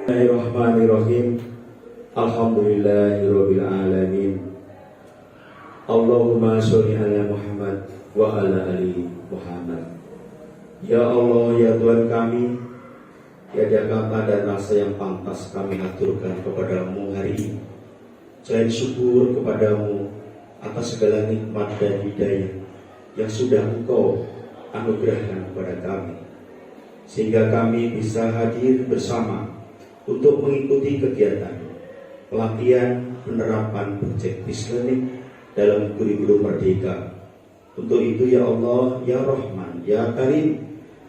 Bismillahirrahmanirrahim. Alhamdulillahirabbil alamin. Allahumma sholli ala Muhammad wa ala ali Muhammad. Ya Allah, ya Tuhan kami, tiada kata dan rasa yang pantas kami aturkan kepadamu hari ini selain syukur kepadamu atas segala nikmat dan hidayah yang sudah Engkau anugerahkan kepada kami, sehingga kami bisa hadir bersama untuk mengikuti kegiatan pelatihan penerapan berjektis learning dalam kurikulum Merdeka. Untuk itu ya Allah, ya Rahman, ya Karim,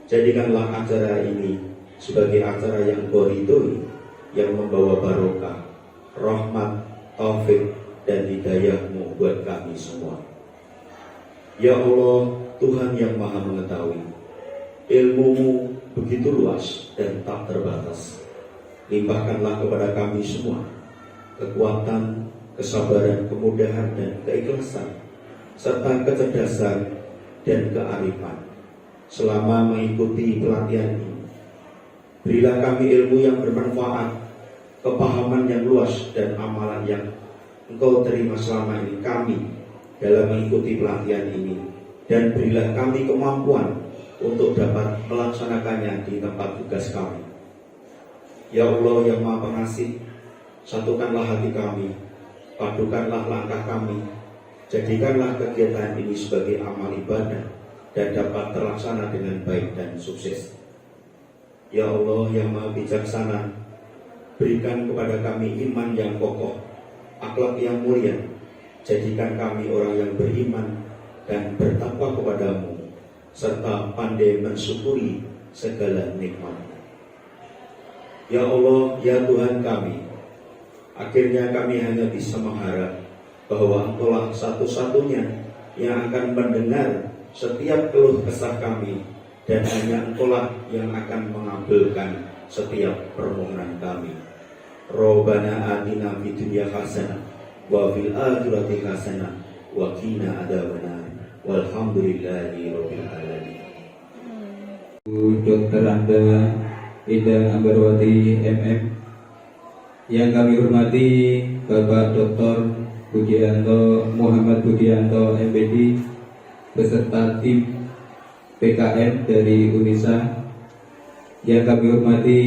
jadikanlah acara ini sebagai acara yang Engkau ridhoi, yang membawa barokah, rahmat, taufik, dan hidayah-Mu buat kami semua. Ya Allah, Tuhan yang Maha Mengetahui, ilmu-Mu begitu luas dan tak terbatas. Limpahkanlah kepada kami semua kekuatan, kesabaran, kemudahan, dan keikhlasan, serta kecerdasan dan kearifan selama mengikuti pelatihan ini. Berilah kami ilmu yang bermanfaat, kepahaman yang luas, dan amalan yang Engkau terima selama ini kami dalam mengikuti pelatihan ini, dan berilah kami kemampuan untuk dapat melaksanakannya di tempat tugas kami. Ya Allah yang Maha Pengasih, satukanlah hati kami, padukanlah langkah kami, jadikanlah kegiatan ini sebagai amal ibadah dan dapat terlaksana dengan baik dan sukses. Ya Allah yang Maha Bijaksana, berikan kepada kami iman yang kokoh, akhlak yang mulia, jadikan kami orang yang beriman dan bertakwa kepadamu, serta pandai mensyukuri segala nikmat. Ya Allah, ya Tuhan kami, akhirnya kami hanya bisa mengharap bahwa Engkaulah satu-satunya yang akan mendengar setiap keluh kesah kami, dan hanya Engkaulah yang akan mengabulkan setiap permohonan kami. Rabbana atina fid dunya hasanah wa fil akhirati hasanah wa qina adzabannar. Walhamdulillahi rabbil alamin. Dr. Anda Ida Ambarwati MM, yang kami hormati Bapak Dr. Budianto Muhammad Budianto MPD beserta tim PKM dari UNISA, yang kami hormati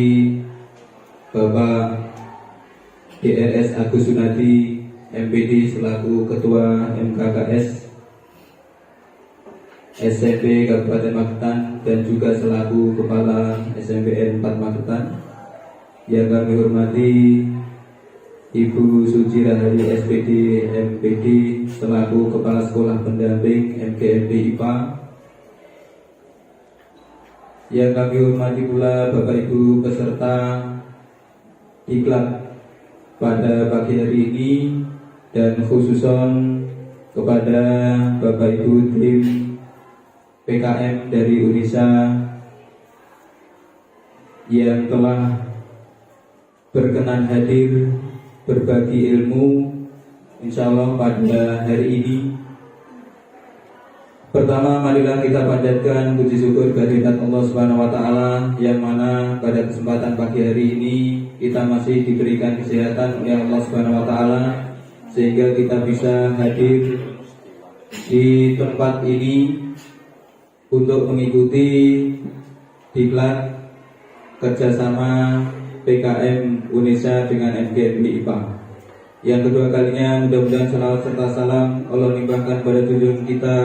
Bapak DRS Agus Sunadi MPD selaku Ketua MKKS SMP Kabupaten Magetan dan juga selaku Kepala SMPN 4 Magetan, yang kami hormati Ibu Suci Rahari SPD MPD selaku Kepala Sekolah Pendamping MGMP IPA, yang kami hormati pula Bapak Ibu peserta diklat pada pagi hari ini, dan khususon kepada Bapak Ibu tim PKM dari UNISA yang telah berkenan hadir berbagi ilmu insya Allah pada hari ini. Pertama, marilah kita panjatkan puji syukur kehadirat Allah Subhanahu wa Ta'ala, yang mana pada kesempatan pagi hari ini kita masih diberikan kesehatan oleh Allah Subhanahu wa Ta'ala, sehingga kita bisa hadir di tempat ini untuk mengikuti diklat kerjasama PKM UNISA dengan MGMP IPA. Yang kedua kalinya, mudah-mudahan salawat serta salam Allah limpahkan pada junjungan kita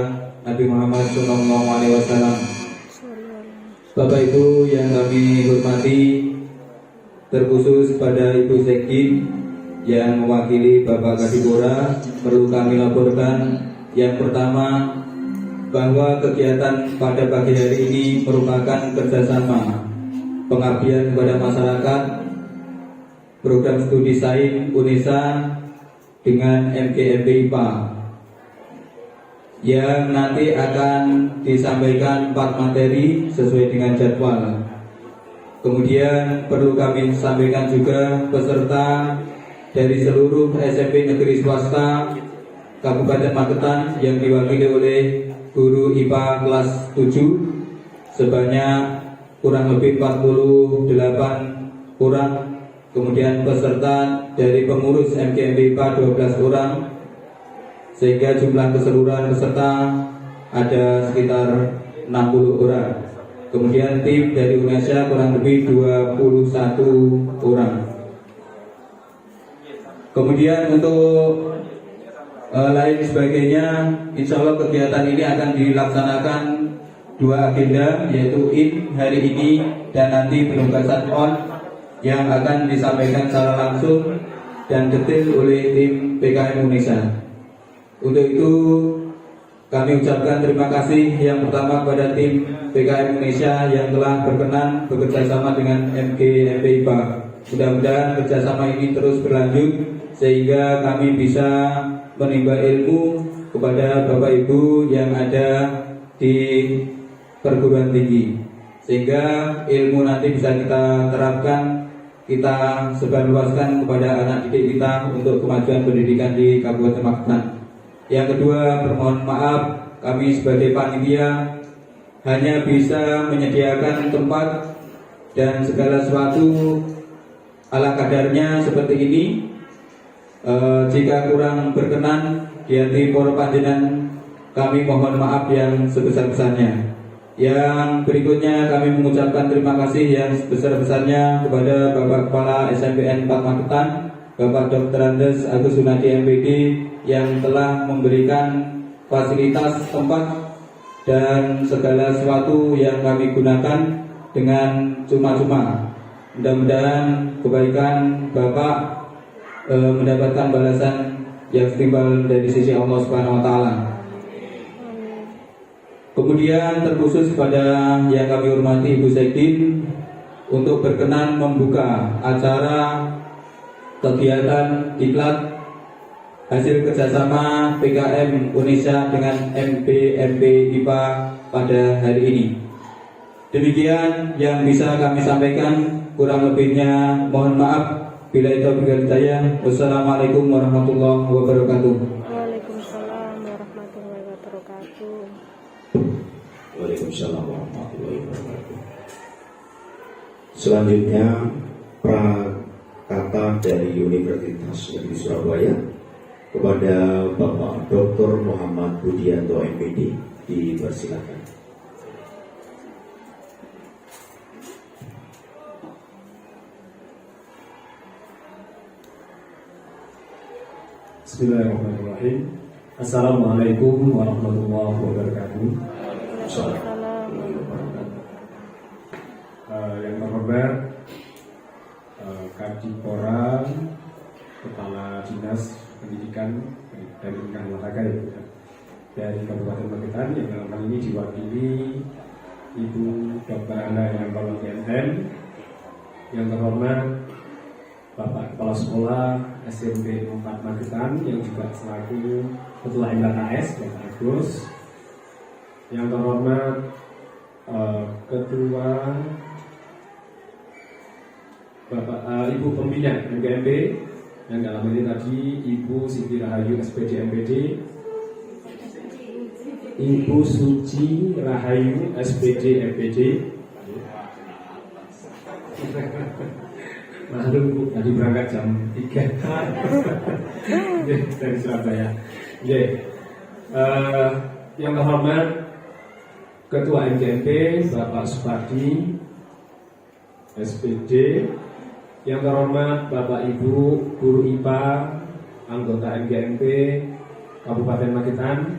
Nabi Muhammad SAW. Bapak Ibu yang kami hormati, terkhusus pada Ibu Sekdi yang mewakili Bapak Kadipora, perlu kami laporkan yang pertama, bahwa kegiatan pada pagi hari ini merupakan kerjasama pengabdian kepada masyarakat program studi sains UNISA dengan MGMP IPA, yang nanti akan disampaikan 4 materi sesuai dengan jadwal. Kemudian perlu kami sampaikan juga peserta dari seluruh SMP negeri swasta Kabupaten Magetan yang diwakili oleh guru IPA kelas 7 sebanyak kurang lebih 48 orang kemudian peserta dari pengurus MGMP IPA 12 orang, sehingga jumlah keseluruhan peserta ada sekitar 60 orang. Kemudian tim dari Indonesia kurang lebih 21 orang. Kemudian untuk lain sebagainya, insya Allah kegiatan ini akan dilaksanakan 2 agenda, yaitu in hari ini dan nanti penugasan on yang akan disampaikan secara langsung dan detail oleh tim PKM Indonesia. Untuk itu kami ucapkan terima kasih yang pertama kepada tim PKM Indonesia yang telah berkenan bekerja sama dengan MGMP IPA. Mudah-mudahan kerjasama ini terus berlanjut sehingga kami bisa menimba ilmu kepada Bapak Ibu yang ada di perguruan tinggi, sehingga ilmu nanti bisa kita terapkan, kita sebarluaskan kepada anak didik kita untuk kemajuan pendidikan di Kabupaten Magetan. Yang kedua, permohonan maaf, kami sebagai panitia hanya bisa menyediakan tempat dan segala sesuatu ala kadarnya seperti ini. Jika kurang berkenan di hati para panjenengan, kami mohon maaf yang sebesar-besarnya. Yang berikutnya kami mengucapkan terima kasih yang sebesar-besarnya kepada Bapak Kepala SMPN 4 Magetan, Bapak Dr. Andes Agus Sunadi MPD, yang telah memberikan fasilitas tempat dan segala sesuatu yang kami gunakan dengan cuma-cuma. Mudah-mudahan kebaikan Bapak mendapatkan balasan yang setimbal dari sisi Allah Subhanahu wa taala. Kemudian terkhusus kepada yang kami hormati Ibu Sekdin untuk berkenan membuka acara kegiatan diklat hasil kerjasama PKM Indonesia dengan MGMP IPA pada hari ini. Demikian yang bisa kami sampaikan, kurang lebihnya mohon maaf. Bila itu hidayah. Wassalamualaikum warahmatullahi wabarakatuh. Waalaikumsalam warahmatullahi wabarakatuh. Waalaikumsalam warahmatullahi wabarakatuh. Selanjutnya prakata dari Universitas Negeri Surabaya kepada Bapak Dr. Muhammad Budianto MPD, dipersilakan. Bismillahirrahmanirrahim. Assalamualaikum warahmatullahi wabarakatuh. Yang terhormat Kadipora, Kepala Dinas Pendidikan dan Pendidikan Olahraga dari Kabupaten Magetan, yang dalam hal ini diwakili Ibu Dr. Anda yang Bapak PNM, yang terhormat Bapak Kepala Sekolah SMP 4 Magetan yang juga selaku Ketua MKKS Bapak Agus, yang terhormat Ketua Bapak Ibu Pembina MGMP yang dalam ini tadi Ibu Siti Rahayu SPD MPD, Ibu Suci Rahayu SPD MPD. Maklum Bu, tadi berangkat jam 3 dari Surabaya. Yang terhormat Ketua MGMP Bapak Supardi SPD, yang terhormat Bapak Ibu Guru IPA anggota MGMP Kabupaten Magetan,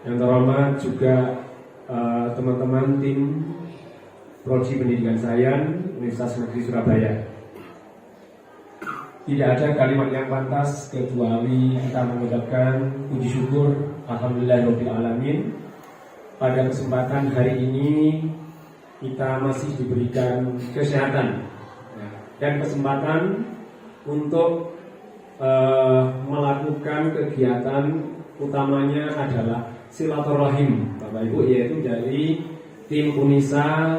yang terhormat juga teman-teman tim Prodi Pendidikan Sains Universitas Negeri Surabaya. Tidak ada kalimat yang pantas kecuali kita mengucapkan puji syukur alhamdulillahirabbil alamin. Pada kesempatan hari ini kita masih diberikan kesehatan dan kesempatan untuk melakukan kegiatan utamanya adalah silaturahim Bapak Ibu, yaitu dari tim UNISA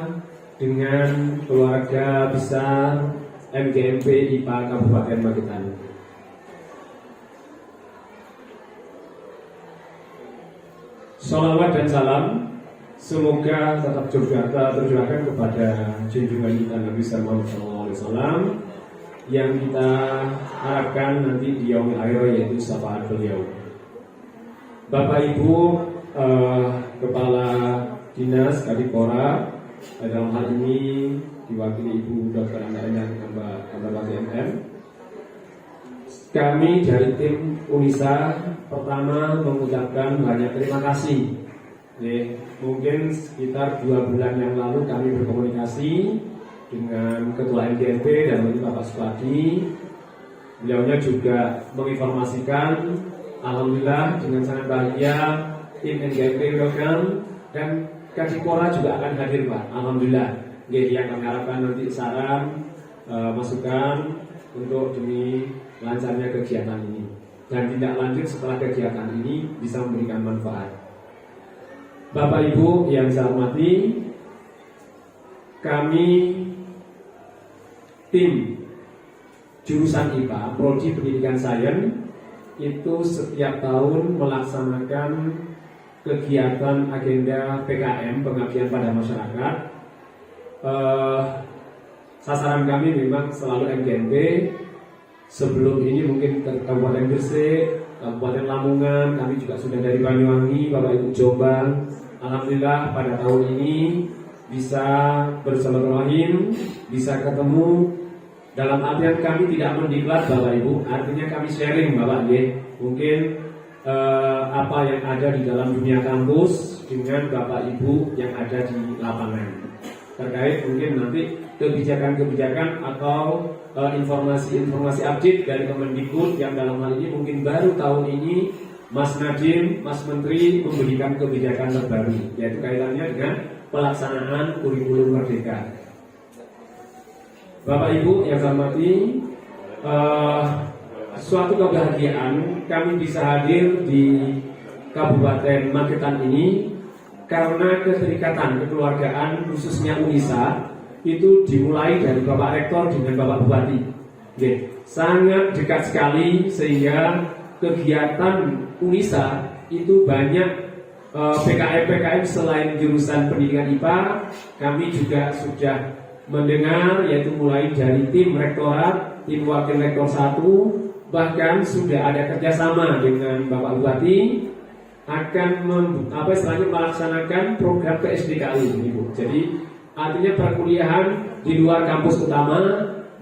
dengan keluarga besar MGMP IPA Kabupaten Magetan. Salawat dan salam semoga tetap tercurahkan kepada junjungan kita Nabi Muhammad SAW. SAW yang kita harapkan nanti di yaumil akhir yaitu syafaat beliau. Bapak Ibu Kepala Dinas Kadipora, dalam hal ini diwakili Ibu Dr. Anda Ambawati MM. Kami dari tim Unisa pertama mengucapkan banyak terima kasih. Mungkin sekitar 2 bulan yang lalu kami berkomunikasi dengan Ketua MGMP dan Bapak Supadi. Beliaunya juga menginformasikan, alhamdulillah dengan sangat bahagia tim MGMP welcome dan Kadipora juga akan hadir Pak. Alhamdulillah. Yang kami harapkan nanti saran, masukan untuk demi lancarnya kegiatan ini dan tindak lanjut setelah kegiatan ini bisa memberikan manfaat. Bapak Ibu yang saya hormati, kami tim jurusan IPA Prodi Pendidikan Sains itu setiap tahun melaksanakan kegiatan agenda PKM, pengabdian pada masyarakat. Sasaran kami memang selalu MGMP. Sebelum ini mungkin ke Kabupaten Gresik, Kabupaten Lamongan, kami juga sudah dari Banyuwangi, Bapak Ibu Jombang. Alhamdulillah pada tahun ini bisa bersilaturahim, bisa ketemu. Dalam artian kami tidak mendiklat Bapak Ibu, artinya kami sharing Bapak Ibu. Mungkin apa yang ada di dalam dunia kampus dengan Bapak Ibu yang ada di lapangan. Terkait mungkin nanti kebijakan-kebijakan atau informasi-informasi update dari Kemendikbud yang dalam hal ini mungkin baru tahun ini Mas Nadiem, Mas Menteri memberikan kebijakan terbaru, yaitu kaitannya dengan pelaksanaan kurikulum merdeka. Bapak Ibu yang saya hormati, suatu kebahagiaan kami bisa hadir di Kabupaten Magetan ini karena keterikatan kekeluargaan khususnya Unisa itu dimulai dari Bapak Rektor dengan Bapak Bupati. Sangat dekat sekali sehingga kegiatan Unisa itu banyak PKM selain jurusan pendidikan IPA. Kami juga sudah mendengar yaitu mulai dari tim rektorat, tim wakil rektor 1, bahkan sudah ada kerjasama dengan Bapak Bupati akan melaksanakan program PSDKU, Ibu. Jadi artinya perkuliahan di luar kampus utama,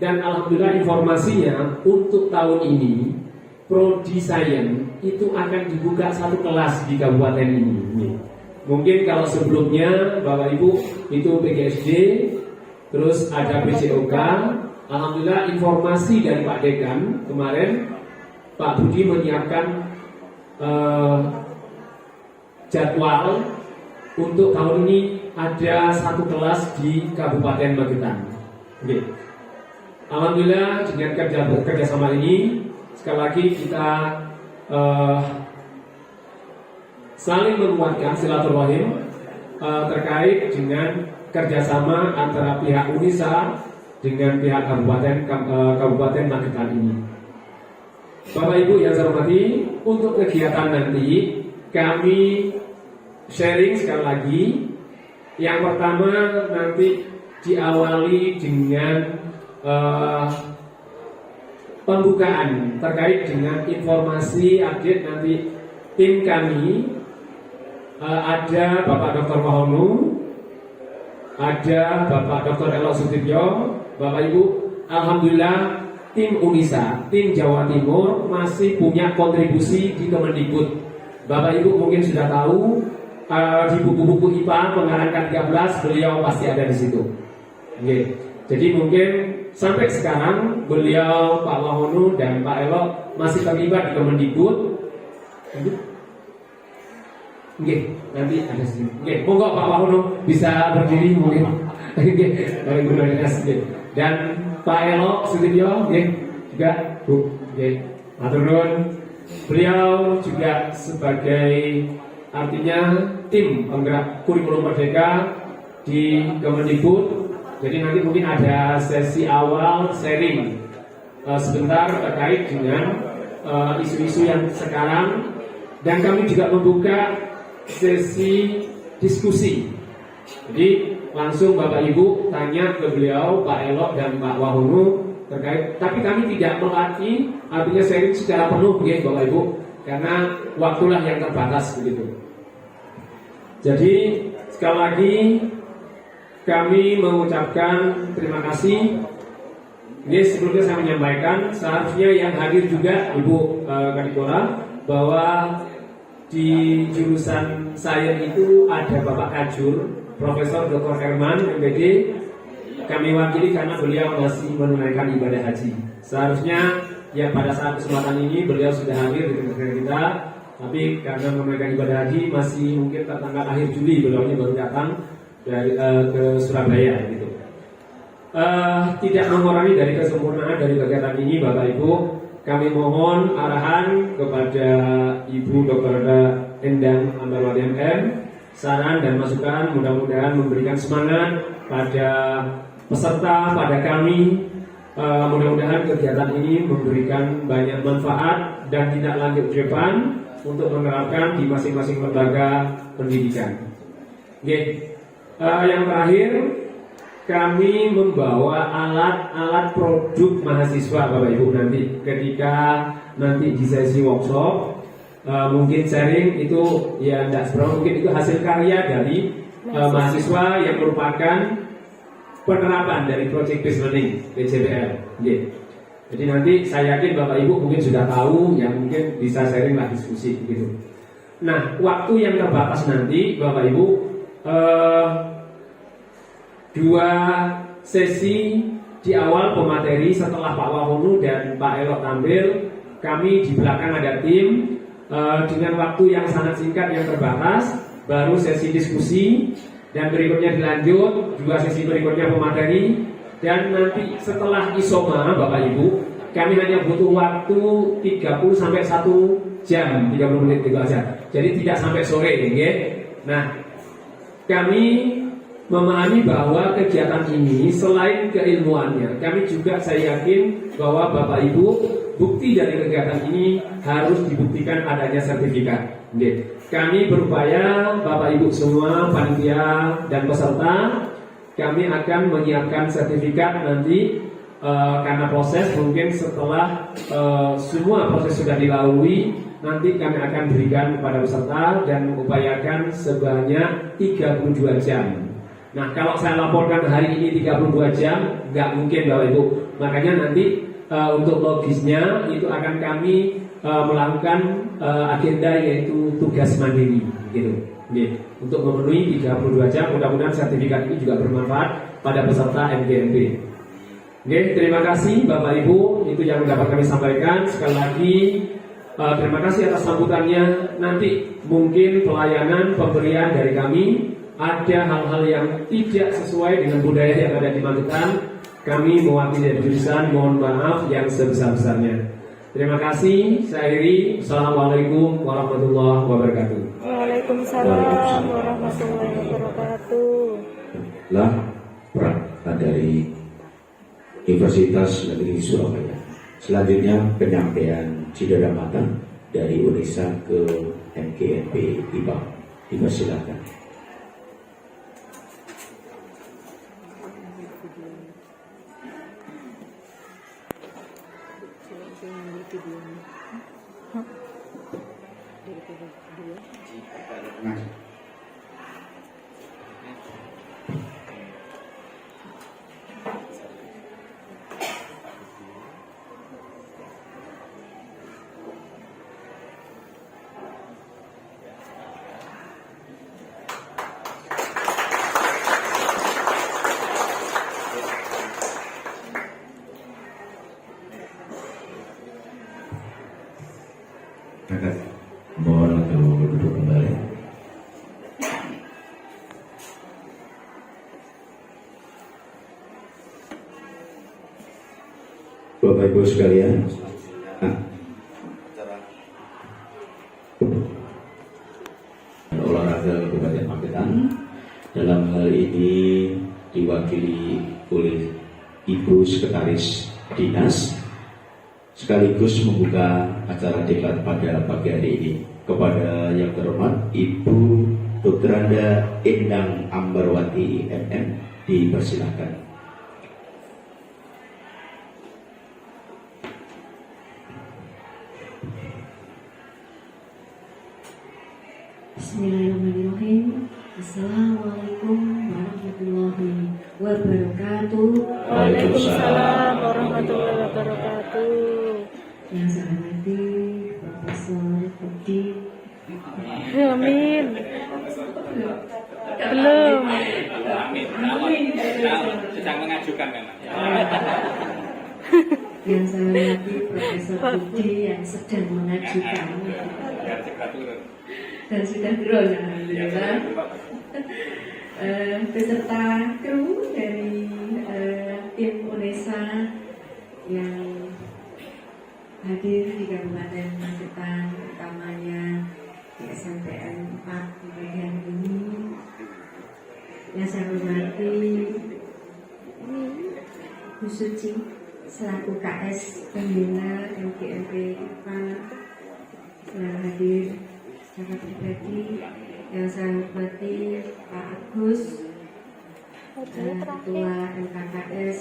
dan alhamdulillah informasinya untuk tahun ini Prodi Sains itu akan dibuka 1 kelas di kabupaten ini. Mungkin kalau sebelumnya Bapak Ibu itu PGSD, terus ada BCOK. Alhamdulillah informasi dari Pak Dekan kemarin Pak Budi menyiapkan jadwal untuk tahun ini ada 1 kelas di Kabupaten Magetan. Alhamdulillah dengan kerjasama ini sekali lagi kita saling menguatkan silaturahim terkait dengan kerjasama antara pihak Unisa dengan pihak Kabupaten Magetan ini. Bapak Ibu yang saya hormati, untuk kegiatan nanti kami sharing sekali lagi. Yang pertama nanti diawali dengan pembukaan terkait dengan informasi update. Nanti tim kami ada Bapak Dr. Wahono, ada Bapak Dr. Elo Sutibyo. Bapak Ibu, alhamdulillah tim Unisa, tim Jawa Timur masih punya kontribusi di Kemendikbud. Bapak Ibu mungkin sudah tahu di buku-buku IPA pengarang 13 beliau pasti ada di situ. Jadi mungkin sampai sekarang beliau Pak Wahono dan Pak Elo masih terlibat di Kemendikbud. Nanti ada sini. Monggo Pak Wahono bisa berdiri mungkin. Dan Pak Elo Sutibyo juga Bu. Matur nuwun. Beliau juga sebagai artinya tim penggerak kurikulum merdeka di Kemendikbud. Jadi nanti mungkin ada sesi awal sharing sebentar terkait dengan isu-isu yang sekarang, dan kami juga membuka sesi diskusi. Jadi langsung Bapak Ibu tanya ke beliau, Pak Elok dan Pak Wahono terkait. Tapi kami tidak melatih, artinya sharing secara penuh ya Bapak Ibu, karena waktulah yang terbatas begitu. Jadi sekali lagi kami mengucapkan terima kasih. Ini sebelumnya saya menyampaikan, seharusnya yang hadir juga Ibu Kadipora, bahwa di jurusan saya itu ada Bapak Kajur, Profesor Dr. Herman, MPD. Kami wakili karena beliau masih menunaikan ibadah haji. Seharusnya ya pada saat kesempatan ini beliau sudah hadir di negara kita, tapi karena menunaikan ibadah haji masih mungkin tanggal akhir Juli beliau baru datang dari ke Surabaya gitu. Tidak mengurangi dari kesempurnaan dari kegiatan ini Bapak Ibu, kami mohon arahan kepada Ibu Dr. Endang Ambarwati MM, saran dan masukan mudah-mudahan memberikan semangat pada peserta, pada kami. Mudah-mudahan kegiatan ini memberikan banyak manfaat dan tidak lanjut ke depan untuk menerapkan di masing-masing lembaga pendidikan. Oke. Yang terakhir, kami membawa alat-alat produk mahasiswa Bapak Ibu nanti ketika nanti di sesi workshop, mungkin sharing itu ya tidak seberapa, mungkin itu hasil karya dari mahasiswa yang merupakan penerapan dari Project Based Learning PJBL. Jadi nanti saya yakin Bapak Ibu mungkin sudah tahu, yang mungkin bisa sharing lah, diskusi gitu. Nah, waktu yang terbatas nanti Bapak Ibu, 2 sesi di awal pemateri setelah Pak Wahono dan Pak Elok tampil, kami di belakang ada tim dengan waktu yang sangat singkat yang terbatas, baru sesi diskusi dan berikutnya dilanjut 2 sesi berikutnya pemateri, dan nanti setelah isoma Bapak Ibu kami hanya butuh waktu 30 sampai 1 jam 30 menit itu aja, jadi tidak sampai sore ya. Nah, kami memahami bahwa kegiatan ini selain keilmuannya, kami juga saya yakin bahwa Bapak Ibu bukti dari kegiatan ini harus dibuktikan adanya sertifikat. Kami berupaya Bapak Ibu semua, panitia dan peserta, kami akan menyiapkan sertifikat nanti karena proses mungkin setelah semua proses sudah dilalui, nanti kami akan berikan kepada peserta dan mengupayakan sebanyak 32 jam. Nah, kalau saya laporkan hari ini 32 jam, nggak mungkin Bapak Ibu. Makanya nanti untuk logisnya itu akan kami melakukan agenda yaitu tugas mandiri, gitu. Untuk memenuhi 32 jam, mudah-mudahan sertifikat ini juga bermanfaat pada peserta MGMP. Terima kasih Bapak Ibu, itu yang dapat kami sampaikan. Sekali lagi terima kasih atas sambutannya. Nanti mungkin pelayanan pemberian dari kami, ada hal-hal yang tidak sesuai dengan budaya yang ada di Magetan, kami mewakili dari jurusan mohon maaf yang sebesar-besarnya. Terima kasih. Saya akhiri. Assalamualaikum warahmatullahi wabarakatuh. Waalaikumsalam warahmatullahi wabarakatuh. Lah perangkat dari Universitas Negeri Surabaya. Selanjutnya penyampaian Cidara Mata dari UNESA ke MGMP IPA. Dipersilakan. Mohon untuk duduk kembali. Bapak Ibu sekalian, olahraga Kabupaten Magetan dalam hal ini diwakili oleh Ibu Sekretaris Dinas, sekaligus membuka acara diklat pada pagi hari ini. Kepada yang terhormat Ibu Dr. Anda Endang Ambarwati MM dipersilakan. Bismillahirrahmanirrahim. Assalamualaikum warahmatullahi wabarakatuh. Waalaikumsalam warahmatullahi wabarakatuh. Yang saya hormati Profesor Budi. Amin. Belum. Sedang mengajukan memang. Yang saya hormati Profesor Budi yang sedang mengajukan Biar segera turun. dan sudah turun, alhamdulillah. Beserta kru dari tim UNESA yang hadir di Kabupaten Magetan, utamanya di SMPN 4 di bagian ini. Yang saya hormati Bu Suci selaku KS Pembina MGMP IPA yang hadir secara pribadi. Yang saya hormati Pak Agus, Ketua MKKS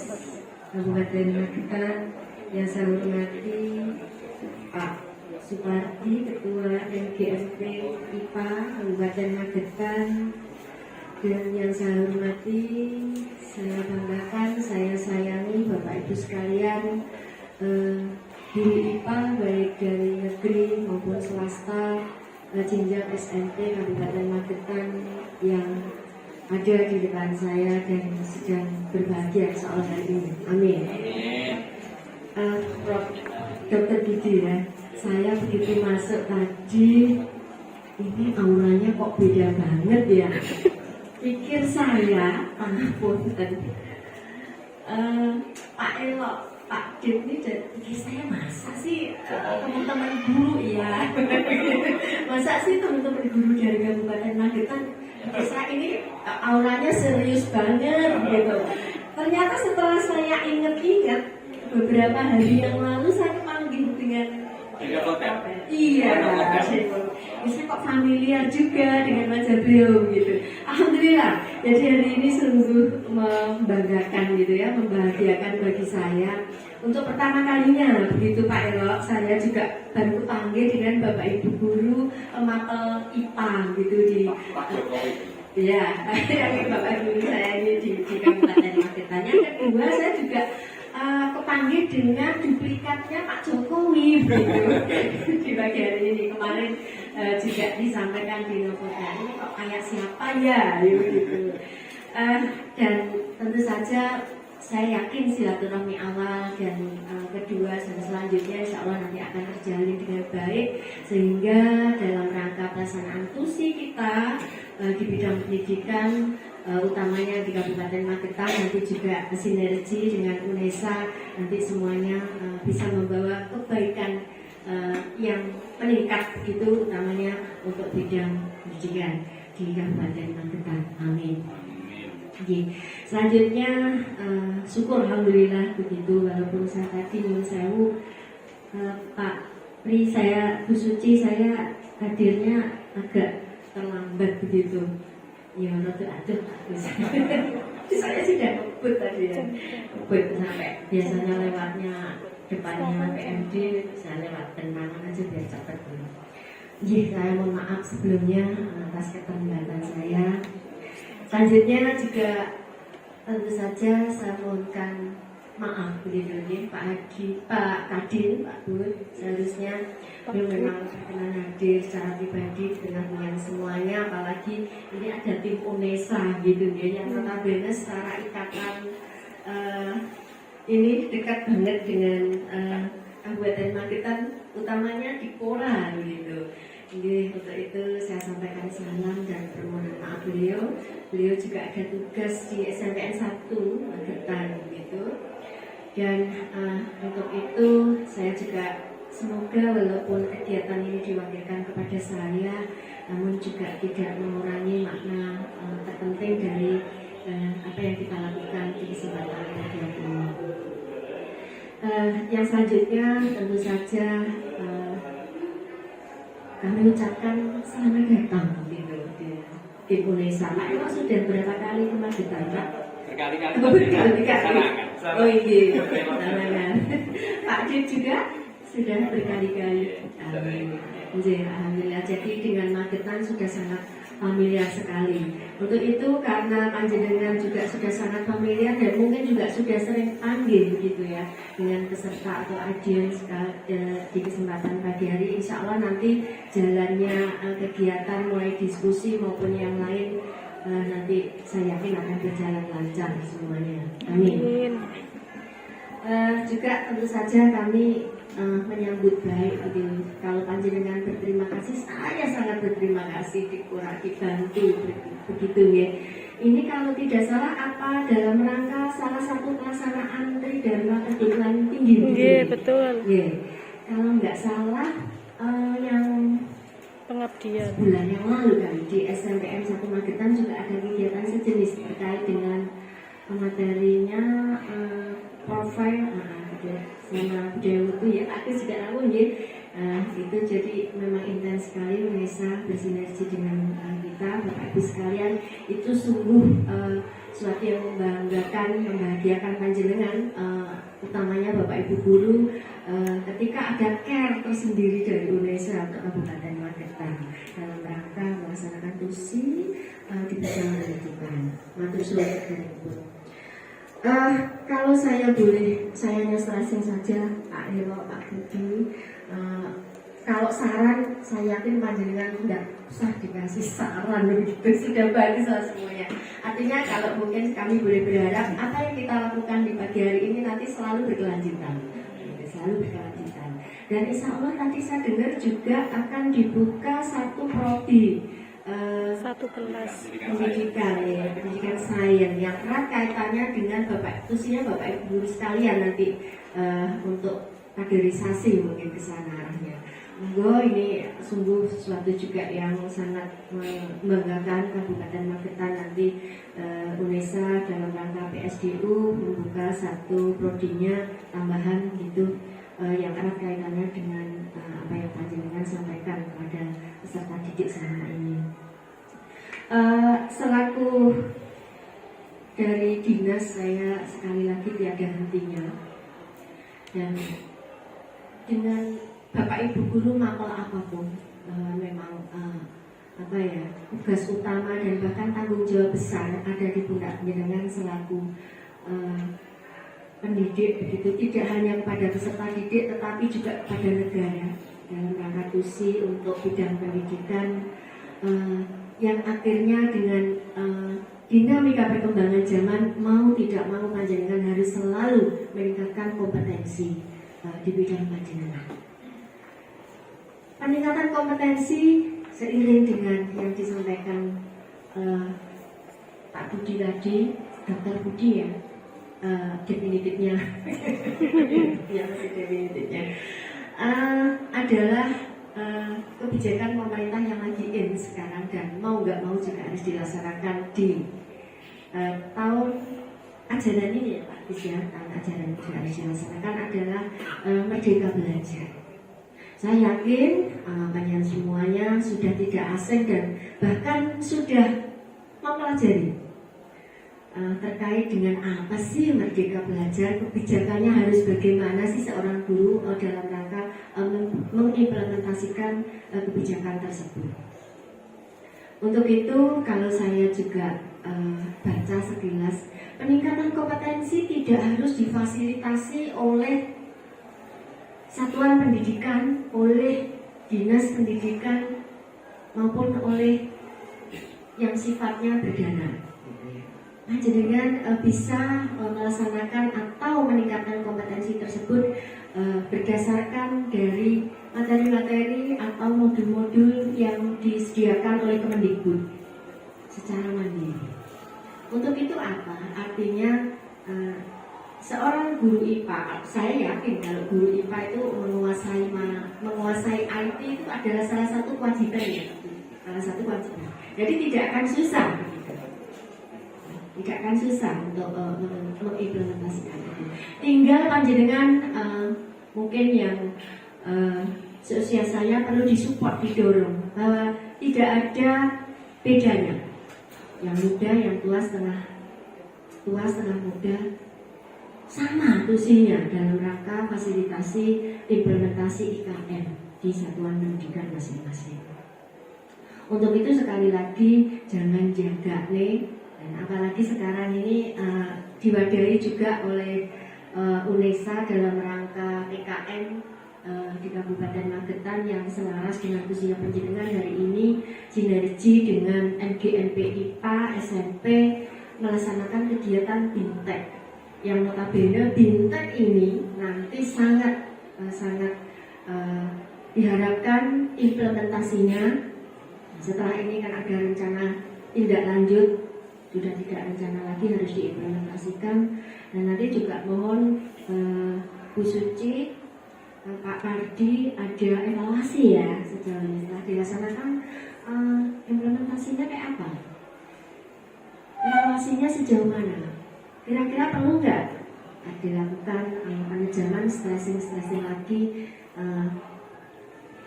Kabupaten Magetan. Yang saya hormati Pak Supardi, Ketua MGMP IPA Kabupaten Magetan. Dan yang saya hormati, saya banggakan, saya sayangi Bapak Ibu sekalian, guru IPA baik dari negeri maupun swasta, jenjang SMP Kabupaten Magetan yang ada di depan saya dan sedang berbahagia soal hari ini. Amin. Prof. Dr. Budi ya, saya begitu masuk tadi, ini auranya kok beda banget ya. Pikir saya, punten, Pak Elok, Pak Dim ini pikir saya masa sih teman-teman guru ya, masa sih teman-teman guru dari Kabupaten Magetan, pikir saya ini auranya serius banget gitu. Ternyata setelah saya ingat-ingat beberapa hari yang lalu saya panggil dengan iya, bisa kok familiar juga dengan wajah beliau gitu. Alhamdulillah. Jadi hari ini sungguh membanggakan gitu ya, membahagiakan bagi saya. Untuk pertama kalinya begitu Pak Elok, saya juga baru panggil dengan Bapak Ibu guru mapel IPA gitu di ya, yang Bapak guru saya ini di Kabupaten Magetan. Yang kedua saya juga kepanggil dengan duplikatnya Pak Jokowi gitu. Di bagian ini kemarin juga disampaikan di Novotel, ini kok kayak siapa ya gitu. Dan tentu saja saya yakin silaturahmi awal dan kedua dan selanjutnya insya Allah nanti akan terjalin dengan baik, sehingga dalam rangka pelaksanaan TUSI kita di bidang pendidikan utamanya di Kabupaten Magetan nanti juga sinergi dengan UNESA, nanti semuanya bisa membawa kebaikan yang meningkat itu utamanya untuk bidang pendidikan di Kabupaten Magetan. Amin. Oke. Selanjutnya syukur alhamdulillah begitu, walaupun saya tadi nyuwun sewu Pak Pri, saya Bu Suci, saya hadirnya agak terlambat begitu. Ya, rada aduh saya sudah ngebut tadi ya, ngebut sampai biasanya lewatnya depannya PMD, saya lewat tenangan aja biar cepat. Saya mohon maaf sebelumnya atas keterlambatan saya. Selanjutnya juga tentu saja saya mohonkan maaf begitu ya Pak Haji, Pak Kadin, Pak Bud, seharusnya beliau memang berkenan hadir secara pribadi dengan semuanya, apalagi ini ada tim UNESA gitu ya, yang notabene secara ikatan ini dekat banget dengan Kabupaten Magetan, utamanya di Kora gitu. Jadi untuk itu saya sampaikan salam dan permohonan maaf beliau. Beliau juga ada tugas di SMPN 1 Magetan gitu. Dan untuk itu saya juga semoga walaupun kegiatan ini diwakilkan kepada saya, namun juga tidak mengurangi makna terpenting dari apa yang kita lakukan di kesempatan kegiatan ini. Yang selanjutnya tentu saja kami ucapkan selamat datang gitu di di Indonesia. Pak Elo sudah berapa kali ke Magetan, Pak? Berkali-kali. Berkali-kali. Sarangan. Oh iya, sarangan. Pak Dik juga sudah berkali-kali. Alhamdulillah. Jadi dengan Magetan sudah sangat familiar sekali. Untuk itu karena panjenengan juga sudah sangat familiar dan mungkin juga sudah sering panggil begitu ya dengan peserta atau audiens di kesempatan pagi hari. Insya Allah nanti jalannya kegiatan mulai diskusi maupun yang lain nanti saya yakin akan berjalan lancar semuanya. Amin. Juga tentu saja kami menyambut baik begitu. Kalau panjenengan berterima kasih, saya sangat berterima kasih dikurangi bantu begitu ya. Ini kalau tidak salah apa dalam rangka salah satu pelaksanaan Tridharma Perguruan Tinggi. Iya, betul. Ya. Kalau nggak salah yang Pengabdian. bulan yang lalu kan di SMPN 1 Magetan juga ada kegiatan sejenis terkait dengan materinya profil sama budaya itu ya, aku juga tahu ya. Itu jadi memang intens sekali Unesa bersinergi dengan kita Bapak Ibu sekalian. Itu sungguh suatu yang membanggakan, membahagiakan panjenengan, utamanya Bapak Ibu guru, ketika ada care tersendiri dari Unesa untuk Kabupaten Magetan dalam rangka melaksanakan tusi di bidang pendidikan. Matur suwun dari Ibu. Kalau saya boleh, saya nyelesaikan saja Pak Elo, Pak Budi. Kalau saran, saya yakin panjenengan tidak usah dikasih saran begitu, sudah bagus lah semuanya. Artinya kalau mungkin kami boleh berharap apa yang kita lakukan di pagi hari ini nanti selalu berkelanjutan, Dan insya Allah nanti saya dengar juga akan dibuka satu prodi. Satu kelas pendidikan sains yang erat kaitannya dengan khususnya Bapak Ibu guru sekalian nanti untuk kaderisasi mungkin ke sana arahnya. Monggo, ini sungguh sesuatu juga yang sangat membanggakan Kabupaten Magetan nanti. Unesa dalam rangka PSDU membuka satu prodinya tambahan gitu yang erat kaitannya dengan apa yang panjenengan sampaikan kepada peserta didik selama ini. Selaku dari dinas, saya sekali lagi tiada hentinya, dan dengan Bapak Ibu guru mapel apapun memang tugas utama dan bahkan tanggung jawab besar ada di pundak panjenengan selaku pendidik begitu, tidak hanya kepada peserta didik tetapi juga kepada negara dalam rangka tusi untuk bidang pendidikan yang akhirnya dengan dinamika perkembangan zaman mau tidak mau panjenengan harus selalu meningkatkan kompetensi di bidang panjenengan. Peningkatan kompetensi seiring dengan yang disampaikan Pak Budi tadi, Dr. Budi ya, definitifnya adalah kebijakan pemerintah yang lagi in sekarang dan mau nggak mau juga harus dilaksanakan di tahun ajaran ini ya Pak Bisya, tahun ajaran juga harus dilaksanakan adalah Merdeka Belajar. Saya yakin panjenengan semuanya sudah tidak asing dan bahkan sudah mempelajari terkait dengan apa sih Merdeka Belajar, kebijakannya harus bagaimana sih seorang guru dalam rangka mengimplementasikan kebijakan tersebut. Untuk itu kalau saya juga baca sekilas, peningkatan kompetensi tidak harus difasilitasi oleh satuan pendidikan, oleh dinas pendidikan maupun oleh yang sifatnya berdana. Panjenengan bisa melaksanakan atau meningkatkan kompetensi tersebut berdasarkan dari materi-materi atau modul-modul yang disediakan oleh Kemendikbud secara mandiri. Untuk itu apa? Artinya seorang guru IPA, saya yakin kalau guru IPA itu menguasai IT itu adalah salah satu kewajiban ya, Jadi tidak akan susah. Tidak akan susah untuk mengimplementasikan itu. Tinggal panjenengan mungkin yang seusia saya perlu disupport, didorong bahwa tidak ada bedanya yang muda, yang tua setengah muda, sama tusinya dalam rangka fasilitasi implementasi IKN di satuan pendidikan masing-masing. Untuk itu sekali lagi jangan jaga nih, dan apalagi sekarang ini diwadahi juga oleh UNESA dalam rangka PKN di Kabupaten Magetan yang selaras dengan usia penjenengan hari ini, sinergi dengan MGMP IPA SMP melaksanakan kegiatan BIMTEK yang notabene BIMTEK ini nanti sangat diharapkan implementasinya setelah ini kan ada rencana tindak lanjut, sudah tidak rencana lagi, harus diimplementasikan. Dan nanti juga mohon Bu Suci, Pak Pardi ada evaluasi ya sejauh ini setelah dilaksanakan implementasinya kayak apa? Evaluasinya sejauh mana? Kira-kira perlu nggak dilakukan penejaman stressing lagi?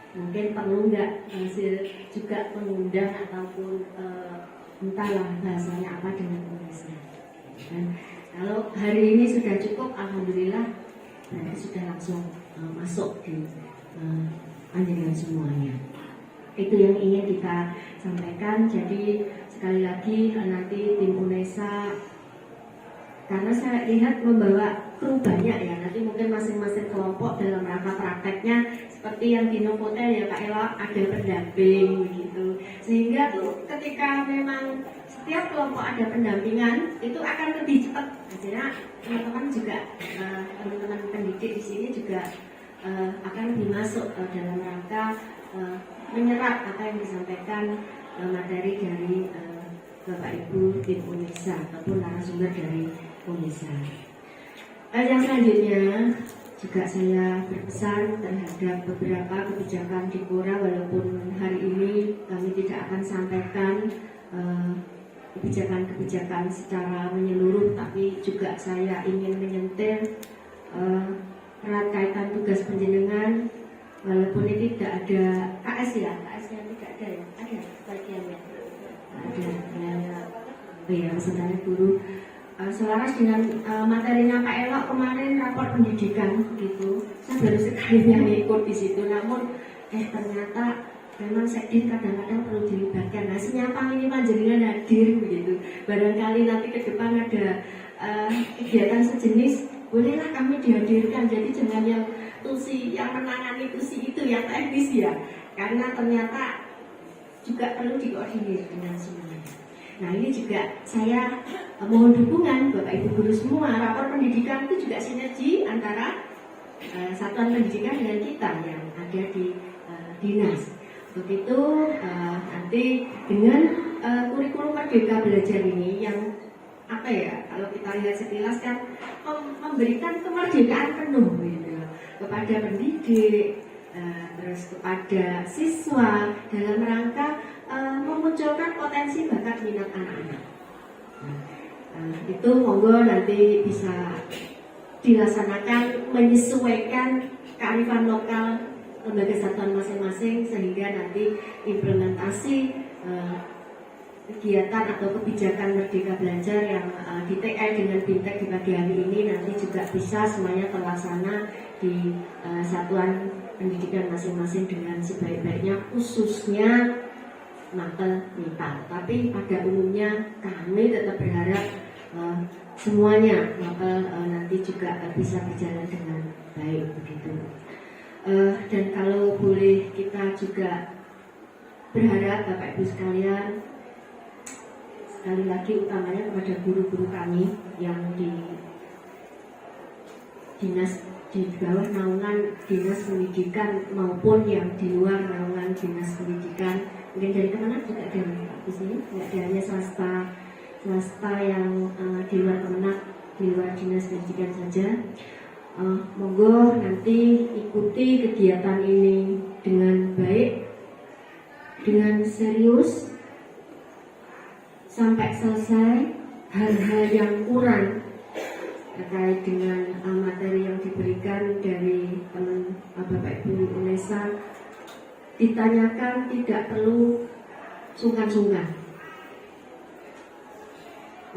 Mungkin perlu nggak juga mengundang ataupun entahlah bahasanya apa dengan UNESA. Dan kalau hari ini sudah cukup, alhamdulillah, berarti sudah langsung masuk di panjenengan semuanya. Itu yang ingin kita sampaikan. Jadi sekali lagi nanti tim UNESA, karena saya lihat membawa kru banyak ya, nanti mungkin masing-masing kelompok dalam rangka prakteknya seperti yang di Novotel ya Pak Elo, ada pendamping begitu, sehingga tuh ketika memang setiap kelompok ada pendampingan itu akan lebih cepat. Artinya teman-teman juga teman-teman pendidik di sini juga akan lebih masuk dalam rangka menyerap apa yang disampaikan materi dari Bapak Ibu tim UNESA ataupun narasumber dari UNESA. Yang selanjutnya juga saya berpesan terhadap beberapa kebijakan di Pura, walaupun hari ini kami tidak akan sampaikan kebijakan-kebijakan secara menyeluruh, tapi juga saya ingin menyentil erat kaitan tugas penjenengan, walaupun ini tidak ada KS ya, KS-nya tidak ada ya, ada bagiannya, ada ya sebenarnya guru. Selaras dengan materinya Pak Elok kemarin rapor pendidikan gitu, saya baru sekali yang ikut di situ, namun ternyata memang sekdin kadang-kadang perlu dilibatkan. Nah, senyapang ini panjenengan hadir begitu. Barangkali nanti ke depan ada kegiatan sejenis, bolehlah kami dihadirkan. Jadi jangan yang tusi yang menangani tusi itu yang teknis ya, karena ternyata juga perlu dikoordinir dengan semuanya. Nah, ini juga saya mohon dukungan Bapak Ibu guru semua. Rapor pendidikan itu juga sinergi antara satuan pendidikan dengan kita yang ada di dinas. Begitu nanti dengan kurikulum Merdeka Belajar ini yang apa ya, kalau kita lihat sekilas kan memberikan kemerdekaan penuh gitu, kepada pendidik, terus kepada siswa dalam rangka memunculkan potensi bakat minat anak-anak. Itu monggo nanti bisa dilaksanakan menyesuaikan kearifan lokal lembaga satuan masing-masing, sehingga nanti implementasi kegiatan atau kebijakan Merdeka Belajar yang di TL dengan BIMTEK di pagi hari ini nanti juga bisa semuanya terlaksana di satuan pendidikan masing-masing dengan sebaik-baiknya, khususnya mapel MIPA. Tapi pada umumnya kami tetap berharap semuanya mapel nanti juga bisa berjalan dengan baik begitu. Dan kalau boleh kita juga berharap Bapak Ibu sekalian, sekali lagi utamanya kepada guru-guru kami yang di dinas di bawah naungan dinas pendidikan maupun yang di luar naungan dinas pendidikan, mungkin dari Kemenak juga ada di sini, tidak ada hanya swasta yang di luar Kemenak, di luar dinas pendidikan saja. Monggo nanti ikuti kegiatan ini dengan baik, dengan serius sampai selesai. Hal-hal yang kurang terkait dengan materi yang diberikan dari teman Bapak Ibu UNESA ditanyakan, tidak perlu sungkan-sungkan.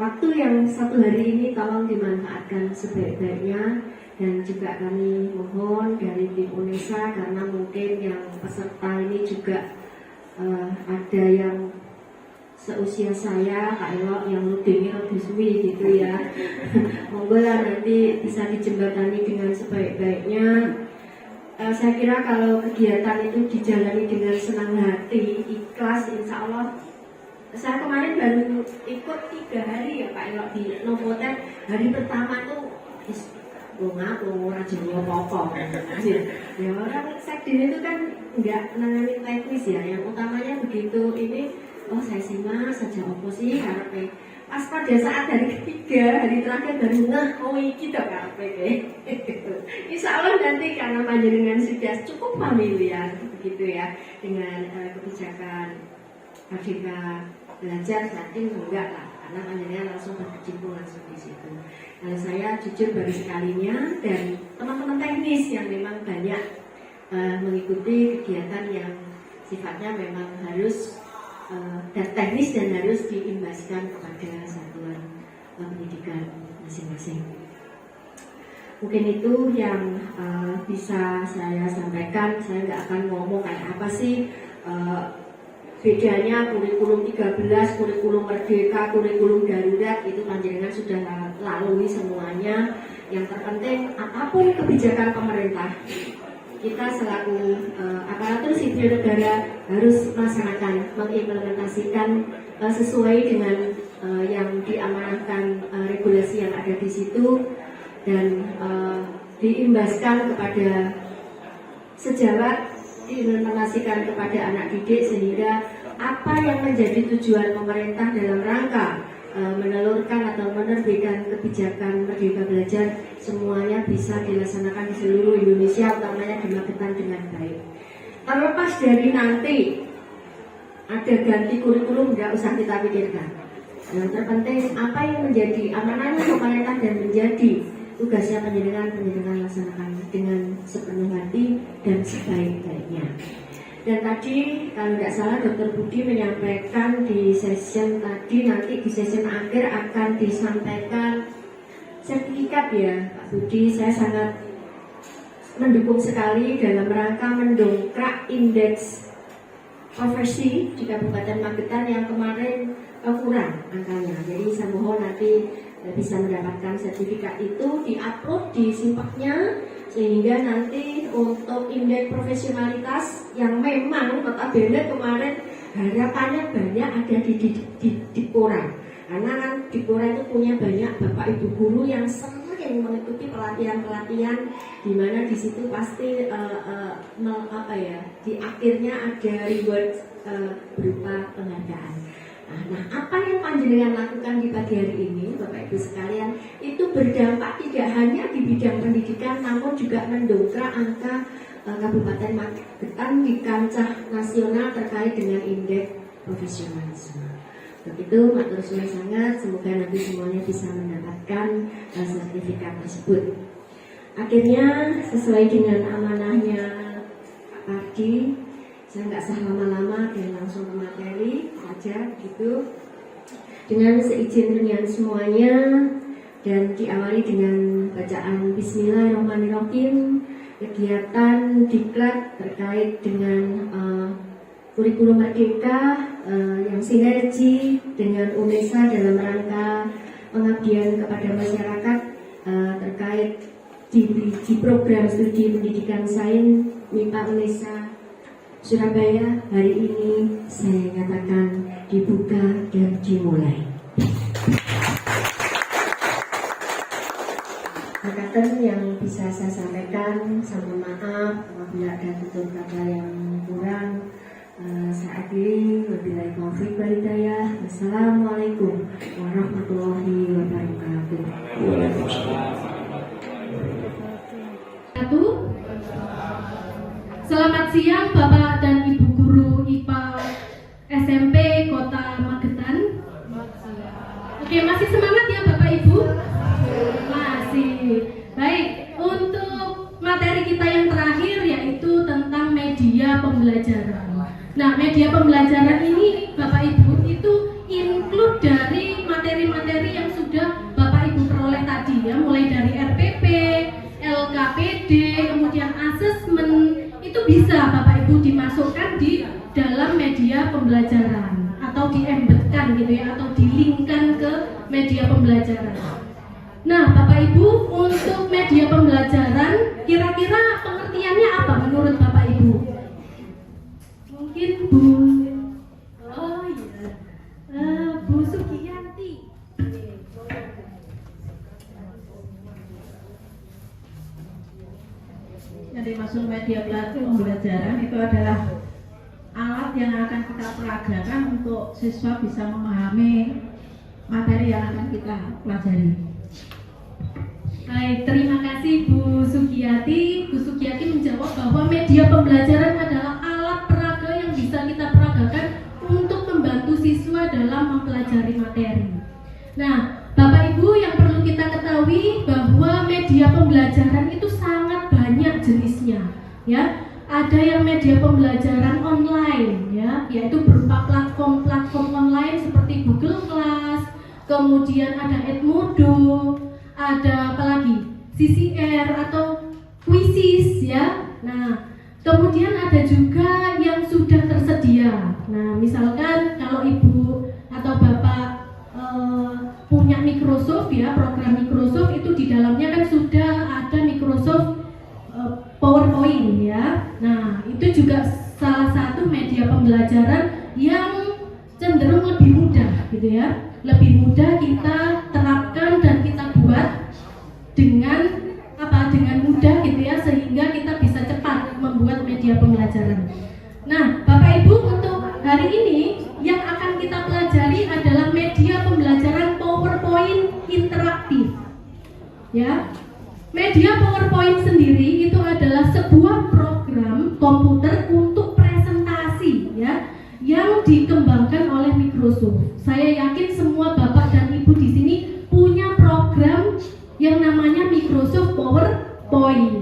waktu yang satu hari ini tolong dimanfaatkan sebaik-baiknya. Dan juga kami mohon dari tim UNESA, karena mungkin yang peserta ini juga ada yang seusia saya, Kak Elok, yang ludingnya lebih suwi gitu ya. Monggo lah nanti bisa dijembatani dengan sebaik-baiknya. Saya kira kalau kegiatan itu dijalani dengan senang hati, ikhlas, insya Allah. Saya kemarin baru ikut 3 hari ya Pak Elok di Novotel. Hari pertama tuh aja apa-apa. Ya orang sekdin itu kan nggak nangani teknis ya. Yang utamanya begitu ini, saya simak saja apa sih karepe. Pas pada saat hari ketiga, hari terakhir baru iki to karepe. Insya Allah nanti karena panjenengan sudah cukup familiar begitu ya dengan kebijakan Merdeka Belajar, yakin enggak lah, karena panjenengan langsung berkecimpung langsung di situ. Kalau saya jujur baru sekalinya, dan teman-teman teknis yang memang banyak mengikuti kegiatan yang sifatnya memang harus dan teknis dan harus diimbaskan kepada satuan pendidikan masing-masing. Mungkin itu yang bisa saya sampaikan. Saya nggak akan ngomong kayak apa sih bedanya kurikulum 13, kurikulum merdeka, kurikulum darurat, itu panjenengan sudah lalui semuanya. Yang terpenting apapun kebijakan pemerintah, kita selaku aparatur sipil negara harus melaksanakan, mengimplementasikan sesuai dengan yang diamanahkan regulasi yang ada di situ, dan diimbaskan kepada sejawat, diimplementasikan kepada anak didik, sehingga apa yang menjadi tujuan pemerintah dalam rangka menelurkan atau menerbitkan kebijakan Merdeka Belajar semuanya bisa dilaksanakan di seluruh Indonesia, utamanya di Magetan dengan baik. Terlepas dari nanti ada ganti kurikulum, nggak usah kita pikirkan. Yang terpenting apa yang menjadi amanahnya pemerintah dan menjadi tugasnya penjenengan laksanakan dengan sepenuh hati dan sebaik-baiknya. Dan tadi kalau tidak salah Dr. Budi menyampaikan di session tadi, nanti di session akhir akan disampaikan sertifikat ya Pak Budi. Saya sangat mendukung sekali dalam rangka mendongkrak indeks profesi di Kabupaten Magetan yang kemarin kurang angkanya. Jadi saya mohon nanti bisa mendapatkan sertifikat itu, diupload di simpaknya, sehingga nanti untuk indeks profesionalitas yang memang notabene kemarin harapannya banyak ada di Dipora, karena kan Dipora itu punya banyak bapak ibu guru yang sering mengikuti pelatihan-pelatihan, di mana di situ pasti di akhirnya ada reward berupa penghargaan. Nah, apa yang panjenengan lakukan di pagi hari ini, Bapak Ibu sekalian, itu berdampak tidak hanya di bidang pendidikan, namun juga mendongkrak angka Kabupaten Magetan di kancah nasional terkait dengan indeks profesionalisme. Begitu, matur suwun sangat. Semoga nanti semuanya bisa mendapatkan sertifikat tersebut. Akhirnya, sesuai dengan amanahnya Pak Pardi, saya nggak usah lama-lama dan langsung ke materi aja gitu. Dengan seizin dengan semuanya dan diawali dengan bacaan Bismillahirrahmanirrahim, kegiatan diklat terkait dengan kurikulum merdeka yang sinergi dengan UNESA dalam rangka pengabdian kepada masyarakat terkait di program studi pendidikan sains MIPA UNESA Surabaya hari ini saya katakan dibuka dan dimulai. Kata yang bisa saya sampaikan, sama maaf apabila ada tutur kata yang kurang. Saya akhiri, wabillahi taufiq wal hidayah. Wassalamualaikum warahmatullahi wabarakatuh. Selamat siang Bapak dan Ibu Guru IPA SMP Kota Magetan. Oke, masih semangat ya Bapak Ibu? Masih. Baik, untuk materi kita yang terakhir yaitu tentang media pembelajaran. Nah, media pembelajaran ini Bapak Ibu itu include dari materi-materi yang sudah Bapak Ibu peroleh tadi ya, mulai dari RPP, LKPD, kemudian asesmen, itu bisa Bapak Ibu dimasukkan di dalam media pembelajaran atau diembedkan gitu ya, atau dilinkkan ke media pembelajaran. Nah, Bapak Ibu, untuk media pembelajaran kira-kira pengertiannya apa menurut Bapak Ibu? Mungkin Bu Bu Sugiyanti. Yang dimaksud media pembelajaran itu adalah alat yang akan kita peragakan untuk siswa bisa memahami materi yang akan kita pelajari. Baik, terima kasih Bu Sugiyati. Bu Sugiyati menjawab bahwa media pembelajaran adalah alat peraga yang bisa kita peragakan untuk membantu siswa dalam mempelajari materi. Nah, Bapak Ibu, yang perlu kita ketahui bahwa media pembelajaran itu sangat banyak jenisnya, ya. Ada yang media pembelajaran online, ya, yaitu berupa platform online seperti Google Class, kemudian ada Edmodo, ada apa lagi? CCR atau Quizzes, ya. Nah, kemudian ada juga yang sudah tersedia. Nah, misalkan kalau Ibu atau Bapak punya Microsoft ya, program Microsoft itu di dalamnya kan sudah ada Microsoft PowerPoint ya. Nah, itu juga salah satu media pembelajaran yang cenderung lebih mudah gitu ya. Lebih mudah kita terapkan dan kita buat dengan dengan mudah gitu ya, sehingga kita bisa cepat membuat media pembelajaran. Nah, Bapak Ibu, untuk hari ini yang akan kita pelajari adalah media pembelajaran PowerPoint interaktif. Ya. Media PowerPoint sendiri itu adalah sebuah program komputer untuk presentasi ya, yang dikembangkan oleh Microsoft. Saya yakin semua Bapak dan Ibu di sini punya program yang namanya Microsoft PowerPoint.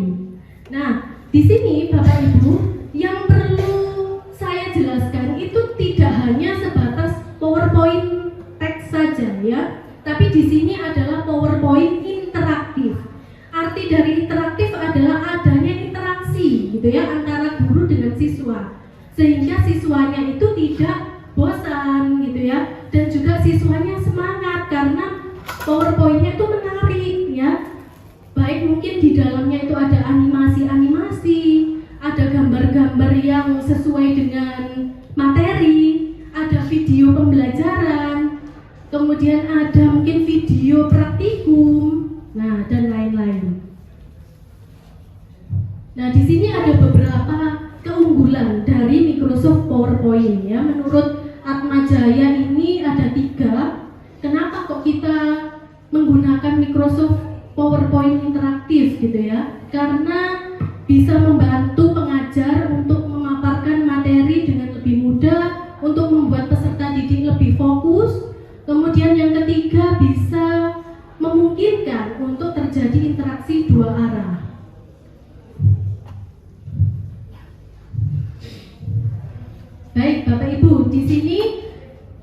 Nah, di sini Bapak Ibu, yang perlu saya jelaskan itu tidak hanya sebatas PowerPoint teks saja ya, tapi di sini adalah PowerPoint interaktif. Arti dari interaktif adalah adanya interaksi gitu ya antara guru dengan siswa, sehingga siswanya itu tidak bosan gitu ya, dan juga siswanya semangat karena PowerPoint-nya itu menarik ya. Baik mungkin di dalamnya itu ada animasi-animasi, ada gambar-gambar yang sesuai dengan materi, ada video pembelajaran, kemudian ada mungkin video praktikum, nah dan lain-lain. Nah, di sini ada beberapa keunggulan dari Microsoft PowerPoint ya. Menurut Atmajaya ini ada 3. Kenapa kok kita menggunakan Microsoft PowerPoint interaktif gitu ya? Karena bisa membantu pengajar untuk memaparkan materi dengan lebih mudah, untuk membuat peserta didik lebih fokus. Kemudian yang ketiga, bisa memungkinkan untuk terjadi interaksi 2 arah. Baik, Bapak Ibu, di sini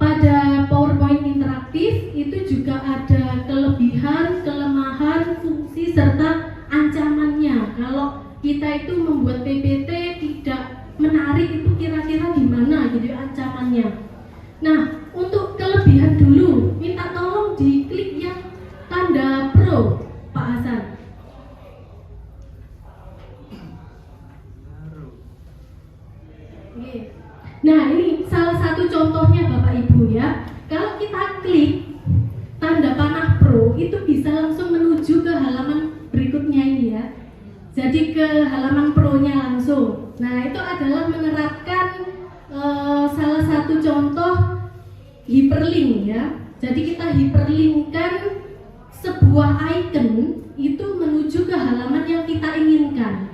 pada PowerPoint interaktif itu juga ada kelebihan, kelemahan, fungsi serta ancamannya. Kalau kita itu membuat PPT tidak menarik, itu kira-kira gimana gitu ancamannya. Nah, untuk kelebihan dulu, minta tolong diklik yang tanda pro, Pak Hasan. Nah, ini salah satu contohnya Bapak Ibu ya. Kalau kita klik tanda panah pro, itu bisa langsung menuju ke halaman berikutnya ini ya. Jadi ke halaman pro-nya langsung. Nah, itu adalah menerapkan salah satu contoh hyperlink ya. Jadi kita hyperlinkkan sebuah icon itu menuju ke halaman yang kita inginkan.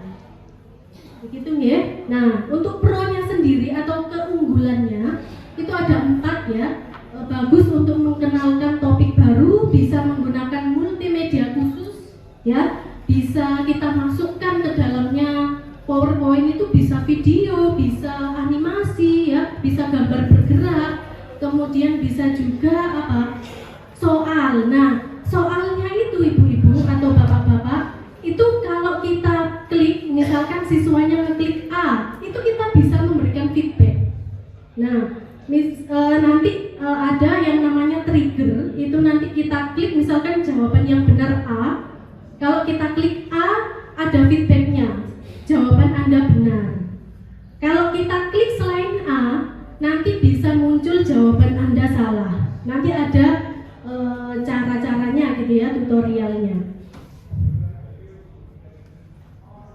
Begitu ya. Nah, untuk pro-nya sendiri atau keunggulannya itu ada 4 ya. Bagus untuk mengenalkan topik baru, bisa menggunakan multimedia khusus ya. Bisa kita masukkan ke dalamnya PowerPoint itu bisa video, bisa animasi ya, bisa gambar bergerak. Kemudian bisa juga soal. Nah, soalnya itu ibu-ibu atau bapak-bapak, itu kalau kita klik, misalkan siswanya ngeklik A, itu kita bisa memberikan feedback. Nah, nanti ada yang namanya trigger, itu nanti kita klik misalkan jawaban yang benar A. Kalau kita klik A, ada feedbacknya, jawaban Anda benar. Kalau kita klik selain A, nanti bisa muncul jawaban Anda salah. Nanti ada cara-caranya gitu ya, tutorialnya.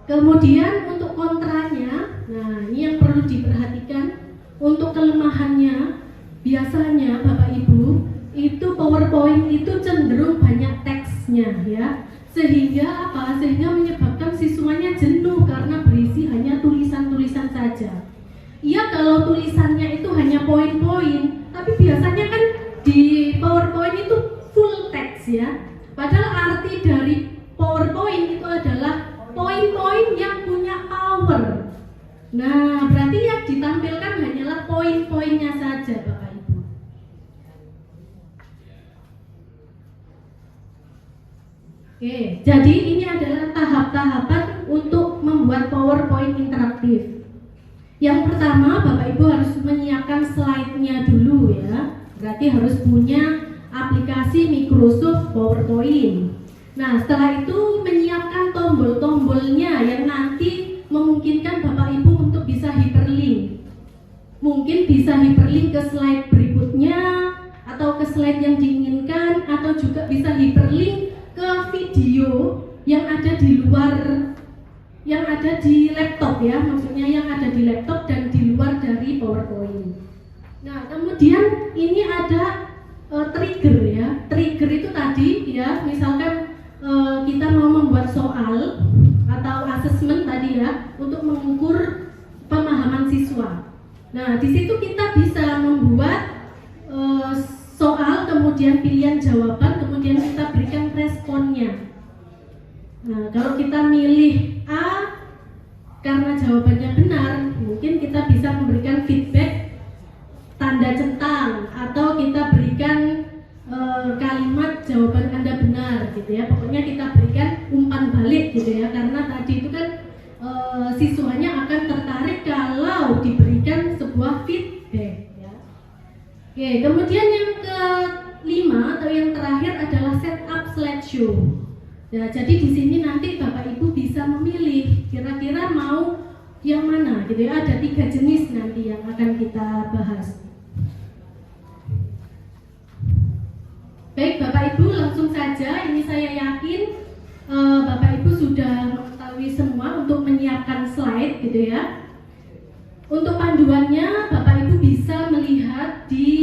Kemudian untuk kontranya, nah ini yang perlu diperhatikan. Untuk kelemahannya, biasanya Bapak Ibu, itu PowerPoint itu cenderung banyak teksnya ya. Sehingga apa? Sehingga menyebabkan siswanya jenuh karena berisi hanya tulisan-tulisan saja. Iya, kalau tulisannya itu hanya poin-poin, tapi biasanya kan di PowerPoint itu full teks ya. Padahal arti dari PowerPoint itu adalah poin-poin yang punya power. Nah, berarti yang ditampilkan hanyalah poin-poinnya saja, Bapak Ibu. Oke, jadi ini adalah tahap-tahapan untuk membuat PowerPoint interaktif. Yang pertama, Bapak Ibu harus menyiapkan slide-nya dulu ya. Berarti harus punya aplikasi Microsoft PowerPoint. Nah, setelah itu menyiapkan tombol-tombolnya yang nanti memungkinkan Bapak Ibu untuk bisa hyperlink. Mungkin bisa hyperlink ke slide berikutnya, atau ke slide yang diinginkan, atau juga bisa hyperlink ke video yang ada di luar, yang ada di laptop ya, maksudnya yang ada di laptop dan di luar dari PowerPoint. Nah, kemudian ini ada trigger ya. Trigger itu tadi ya, misalkan kita mau membuat soal atau asesmen tadi ya, untuk mengukur pemahaman siswa. Nah, di situ kita bisa membuat soal, kemudian pilihan jawaban, kemudian kita berikan responnya. Nah, kalau kita milih A karena jawabannya benar, mungkin kita bisa memberikan feedback tanda centang, atau kita berikan kalimat jawaban Anda benar gitu ya. Pokoknya kita berikan umpan balik gitu ya, karena tadi itu kan siswanya akan tertarik kalau diberikan sebuah feedback ya. Oke, kemudian yang kelima atau yang terakhir adalah setup slideshow. Ya, jadi di sini nanti Bapak Ibu bisa memilih kira-kira mau yang mana gitu ya. Ada 3 jenis nanti yang akan kita bahas. Baik Bapak Ibu, langsung saja. Ini saya yakin Bapak Ibu sudah mengetahui semua untuk menyiapkan slide gitu ya. Untuk panduannya Bapak Ibu bisa melihat di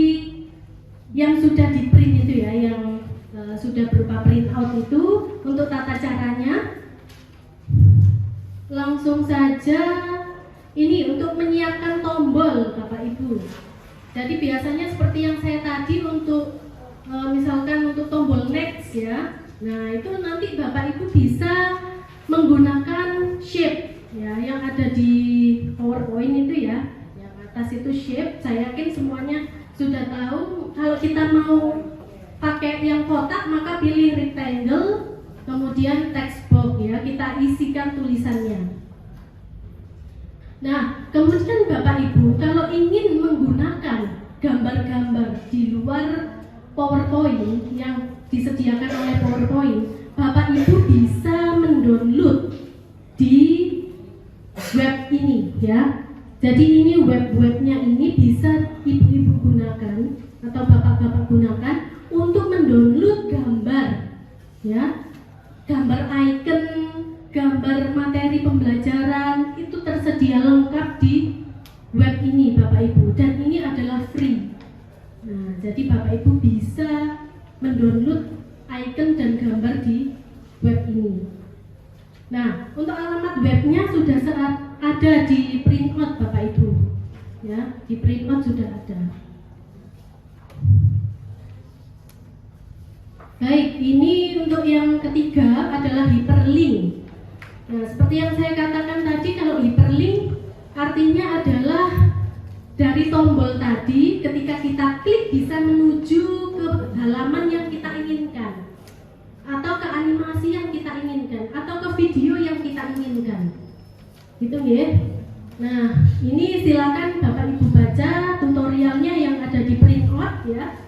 yang sudah di print itu ya, yang sudah berupa print out itu. Untuk tata caranya langsung saja, ini untuk menyiapkan tombol Bapak Ibu. Jadi biasanya seperti yang saya tadi untuk misalkan untuk tombol next ya. Nah, itu nanti Bapak Ibu bisa menggunakan shape ya, yang ada di PowerPoint itu ya. Yang atas itu shape, saya yakin semuanya sudah tahu. Kalau kita mau pakai yang kotak, maka pilih rectangle, kemudian text box ya, kita isikan tulisannya. Nah, kemudian Bapak Ibu kalau ingin menggunakan gambar-gambar di luar PowerPoint yang disediakan oleh PowerPoint, Bapak Ibu bisa mendownload di web ini ya. Jadi ini webnya ini bisa ibu-ibu gunakan atau bapak-bapak gunakan untuk mendownload gambar ya. Gambar icon, gambar materi pembelajaran itu tersedia lengkap di web ini Bapak Ibu, dan ini adalah free. Nah, jadi Bapak Ibu bisa mendownload icon dan gambar di web ini. Nah, untuk alamat webnya sudah ada di printout Bapak Ibu. Ya, di printout sudah ada. Baik, ini untuk yang ketiga adalah hyperlink. Nah, seperti yang saya katakan tadi, kalau hyperlink artinya adalah dari tombol tadi, ketika kita klik bisa menuju ke halaman yang kita inginkan. animasi yang kita inginkan atau ke video yang kita inginkan. Gitu ya. Nah, ini silakan Bapak Ibu baca tutorialnya yang ada di print out ya.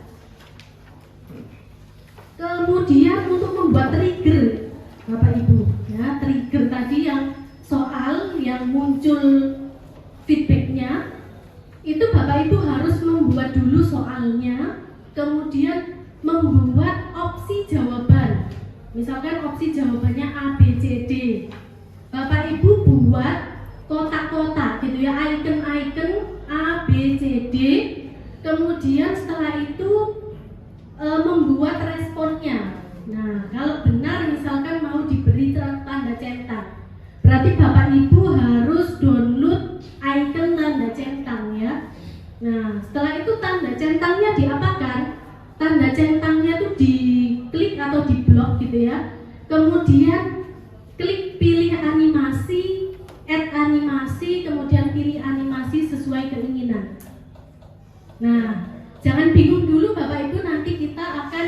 Kemudian untuk membuat trigger Bapak Ibu ya, trigger tadi yang soal yang muncul feedbacknya itu Bapak Ibu harus membuat dulu soalnya, kemudian membuat opsi jawaban. Misalkan opsi jawabannya A, B, C, D. Bapak Ibu buat kotak-kotak gitu ya, icon-icon A, B, C, D. Kemudian setelah itu membuat responnya. Nah, kalau benar misalkan mau diberi tanda centang, berarti Bapak Ibu harus download icon tanda centang ya. Nah, setelah itu tanda centangnya diapakan? Tanda centangnya itu diklik atau diblok gitu ya. Kemudian klik pilih animasi, add animasi, kemudian pilih animasi sesuai keinginan. Nah, jangan bingung dulu Bapak Ibu, nanti kita akan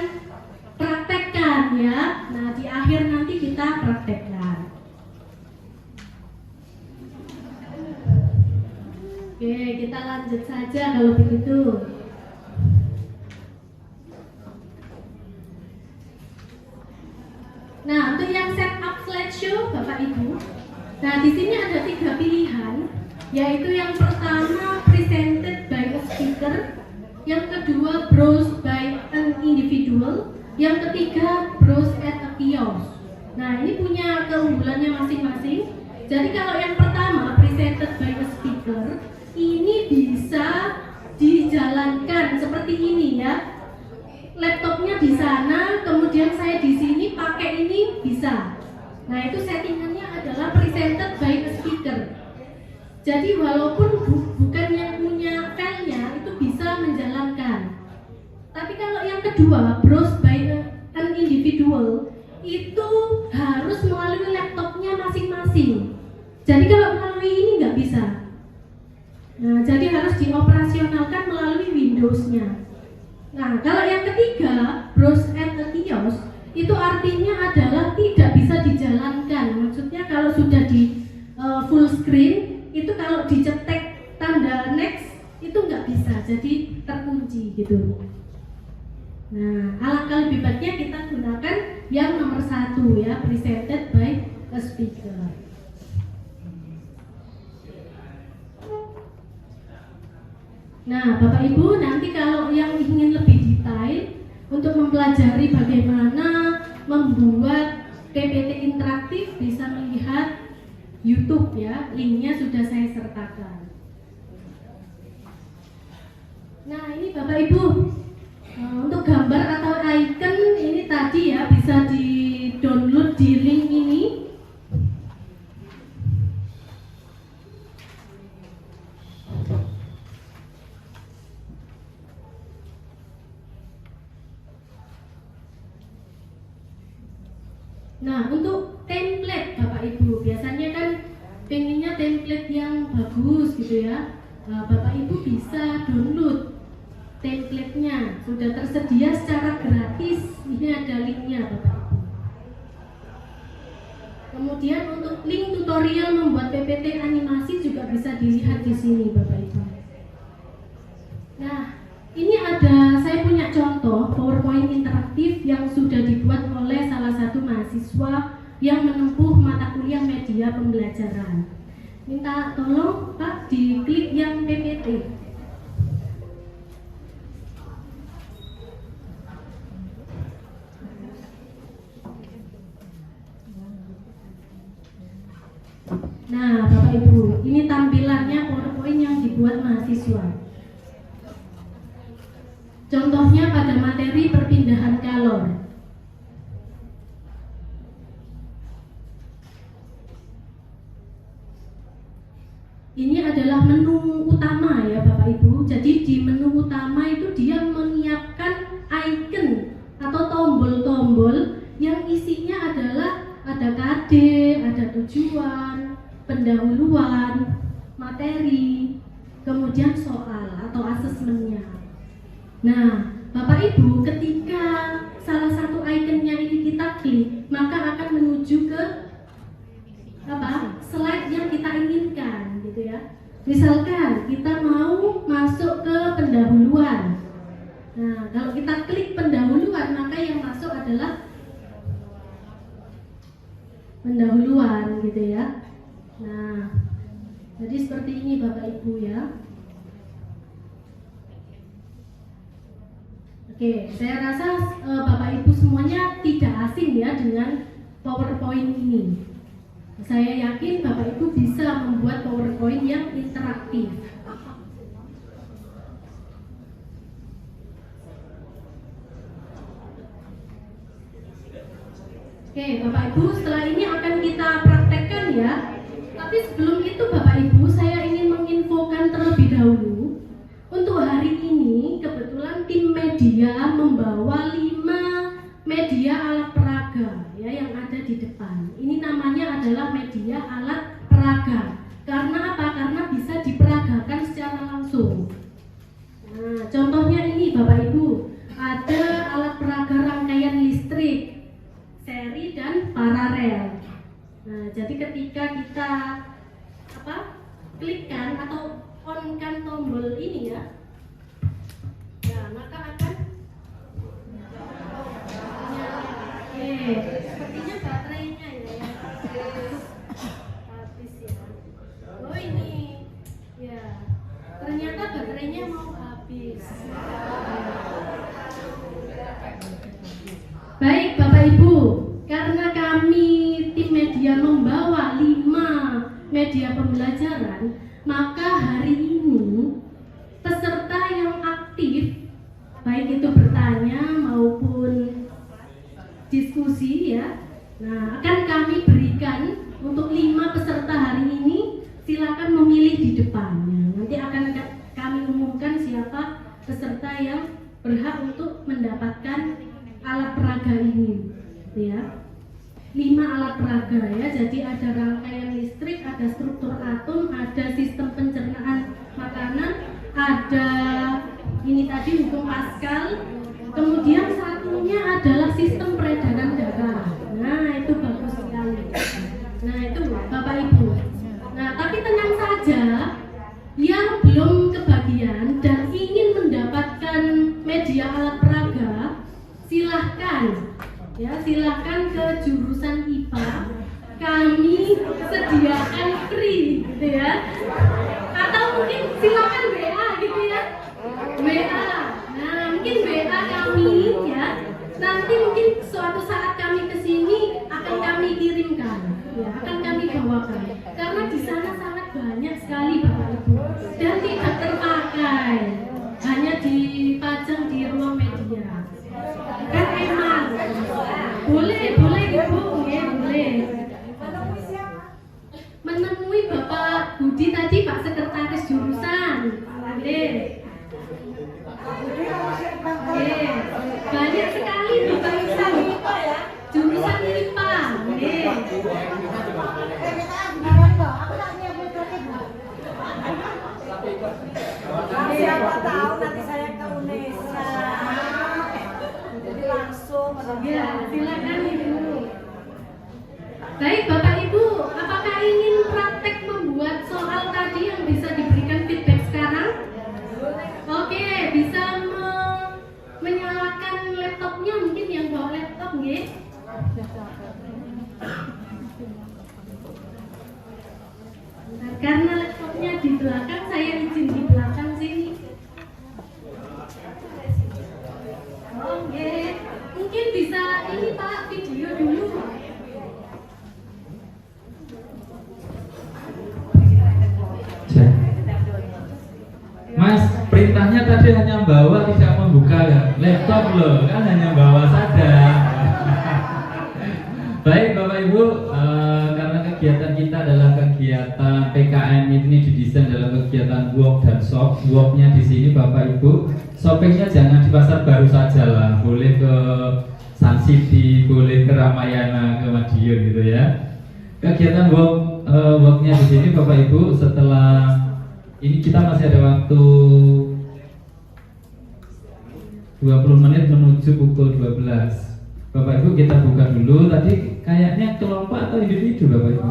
praktekkan ya. Nah, di akhir nanti kita praktekkan. Oke, kita lanjut saja kalau begitu. Nah, untuk yang setup slideshow Bapak Ibu, nah di sini ada 3 pilihan, yaitu yang pertama presented by a speaker, yang kedua browse by an individual, yang ketiga browse at a kiosk. Nah, ini punya keunggulannya masing-masing. Jadi kalau yang pertama presented by a speaker, ini bisa dijalankan seperti ini ya. Laptopnya di sana, kemudian saya di sini pakai ini bisa. Nah, itu settingannya adalah presented by a speaker. Jadi walaupun bukan yang punya filenya itu bisa menjalankan. Tapi kalau yang kedua browse by an individual, itu harus melalui laptopnya masing-masing. Jadi kalau melalui ini nggak bisa. Nah, jadi harus dioperasionalkan melalui Windows-nya. Nah, kalau yang ketiga, browse at a kiosk, itu artinya adalah tidak bisa dijalankan. Maksudnya kalau sudah di full screen, itu kalau dicetek tanda next, itu nggak bisa, jadi terkunci gitu. Nah, alangkah lebih baiknya kita gunakan yang nomor 1 ya, presented by a speaker. Nah, Bapak Ibu, nanti kalau yang ingin lebih detail untuk mempelajari bagaimana membuat PPT interaktif, bisa melihat YouTube ya, linknya sudah saya sertakan. Nah, ini Bapak Ibu, untuk gambar atau icon ini tadi ya, bisa di-download di link ini. Nah, untuk template Bapak Ibu, biasanya kan pengennya template yang bagus gitu ya. Bapak Ibu bisa download template-nya, sudah tersedia secara gratis. Ini ada linknya Bapak Ibu. Kemudian untuk link tutorial membuat PPT animasi juga bisa dilihat di sini Bapak Ibu. Nah, ini ada, saya punya contoh PowerPoint interaktif yang sudah dibuat oleh salah satu mahasiswa yang menempuh mata kuliah media pembelajaran. Minta tolong Pak diklik yang PPT. Nah, Bapak Ibu, ini tampilannya PowerPoint yang dibuat mahasiswa. Contohnya pada materi perpindahan kalor. Ini adalah menu utama ya Bapak Ibu. Jadi di menu utama itu dia menyiapkan icon atau tombol-tombol yang isinya adalah ada KD, ada tujuan, pendahuluan, materi, kemudian soal atau asesmennya. Nah, Bapak Ibu, ketika salah satu ikonnya ini kita klik, slide yang kita inginkan gitu ya. Misalkan kita mau masuk ke pendahuluan. Nah, kalau kita klik pendahuluan, maka yang masuk adalah pendahuluan gitu ya. Nah, jadi seperti ini Bapak Ibu ya. Oke, saya rasa Bapak Ibu semuanya tidak asing ya dengan PowerPoint ini. Saya yakin Bapak Ibu bisa membuat PowerPoint yang interaktif. Oke, Bapak Ibu, setelah ini akan kita praktekkan ya. Tapi sebelum itu Bapak Ibu, saya ingin menginfokan terlebih dahulu. Untuk hari ini, kebetulan tim media membawa 5 media alat peraga ya yang ada di depan. Ini namanya adalah media alat peraga. Karena apa? Karena bisa diperagakan secara langsung. Nah, contohnya ini Bapak Ibu, ada alat peraga rangkaian listrik, seri dan paralel. Nah, jadi ketika kita klikkan atau on-kan tombol ini ya, nah maka akan sepertinya baterainya ya habis ya. Oh ini ya, ternyata baterainya mau habis. Baik Bapak Ibu, karena kami tim media membawa 5 media pembelajaran, maka hari ini peserta yang aktif, baik itu bertanya maupun diskusi ya, nah akan kami berikan untuk 5 peserta hari ini. Silakan memilih di depannya. Nanti akan kami umumkan siapa peserta yang berhak untuk mendapatkan alat peraga ini, gitu ya. 5 alat peraga ya, jadi ada rangkaian listrik, ada struktur atom, ada sistem pencernaan makanan, ada ini tadi hukum Pascal, kemudian satunya adalah sistem peredaran darah. Nah itu bagus sekali. Nah itu Bapak Ibu. Nah tapi tenang saja, yang belum kebagian dan ingin mendapatkan media alat peraga, silahkan ya, silahkan ke jurusan IPA, kami sediakan free gitu ya. Atau mungkin silahkan WA gitu ya, WA. Nah mungkin WA kami ya, nanti mungkin suatu saat kami kesini akan kami kirimkan ya, akan kami bawakan, karena di sana sangat banyak sekali Bapak Ibu dan tidak terpakai, hanya dipajang di ruang media. Kan emang boleh Ibu ya, boleh menemui Bapak Budi tadi, Pak Sekretaris jurusan, boleh. Banyak sekali Bapak Ibu jurusan IPA, boleh. Siapa tahu nanti saya ke Unesa. Jadi langsung Ya, silakan Ibu. Baik Bapak Ibu, apakah ingin praktek membuat soal tadi yang bisa diberikan feedback sekarang? Oke, bisa menyalakan laptopnya, mungkin yang bawa laptop nggih. Karena laptopnya di belakang, saya izin di belakang sini. Oke, mungkin bisa ini Pak, video dulu. Mas, perintahnya tadi hanya bawa, tidak membuka laptop loh, kan hanya bawa saja. Baik Bapak Ibu, karena kegiatan kita adalah kegiatan PKN ini didesain dalam kegiatan work dan shop. Worknya di sini Bapak Ibu, shoppingnya jangan di Pasar Baru saja lah, boleh ke Sun City, boleh ke Ramayana, ke Madiun gitu ya. Kegiatan worknya di sini Bapak Ibu, setelah ini kita masih ada waktu 20 menit menuju pukul 12. Bapak Ibu kita buka dulu. Tadi kayaknya kelompok atau individu Bapak Ibu?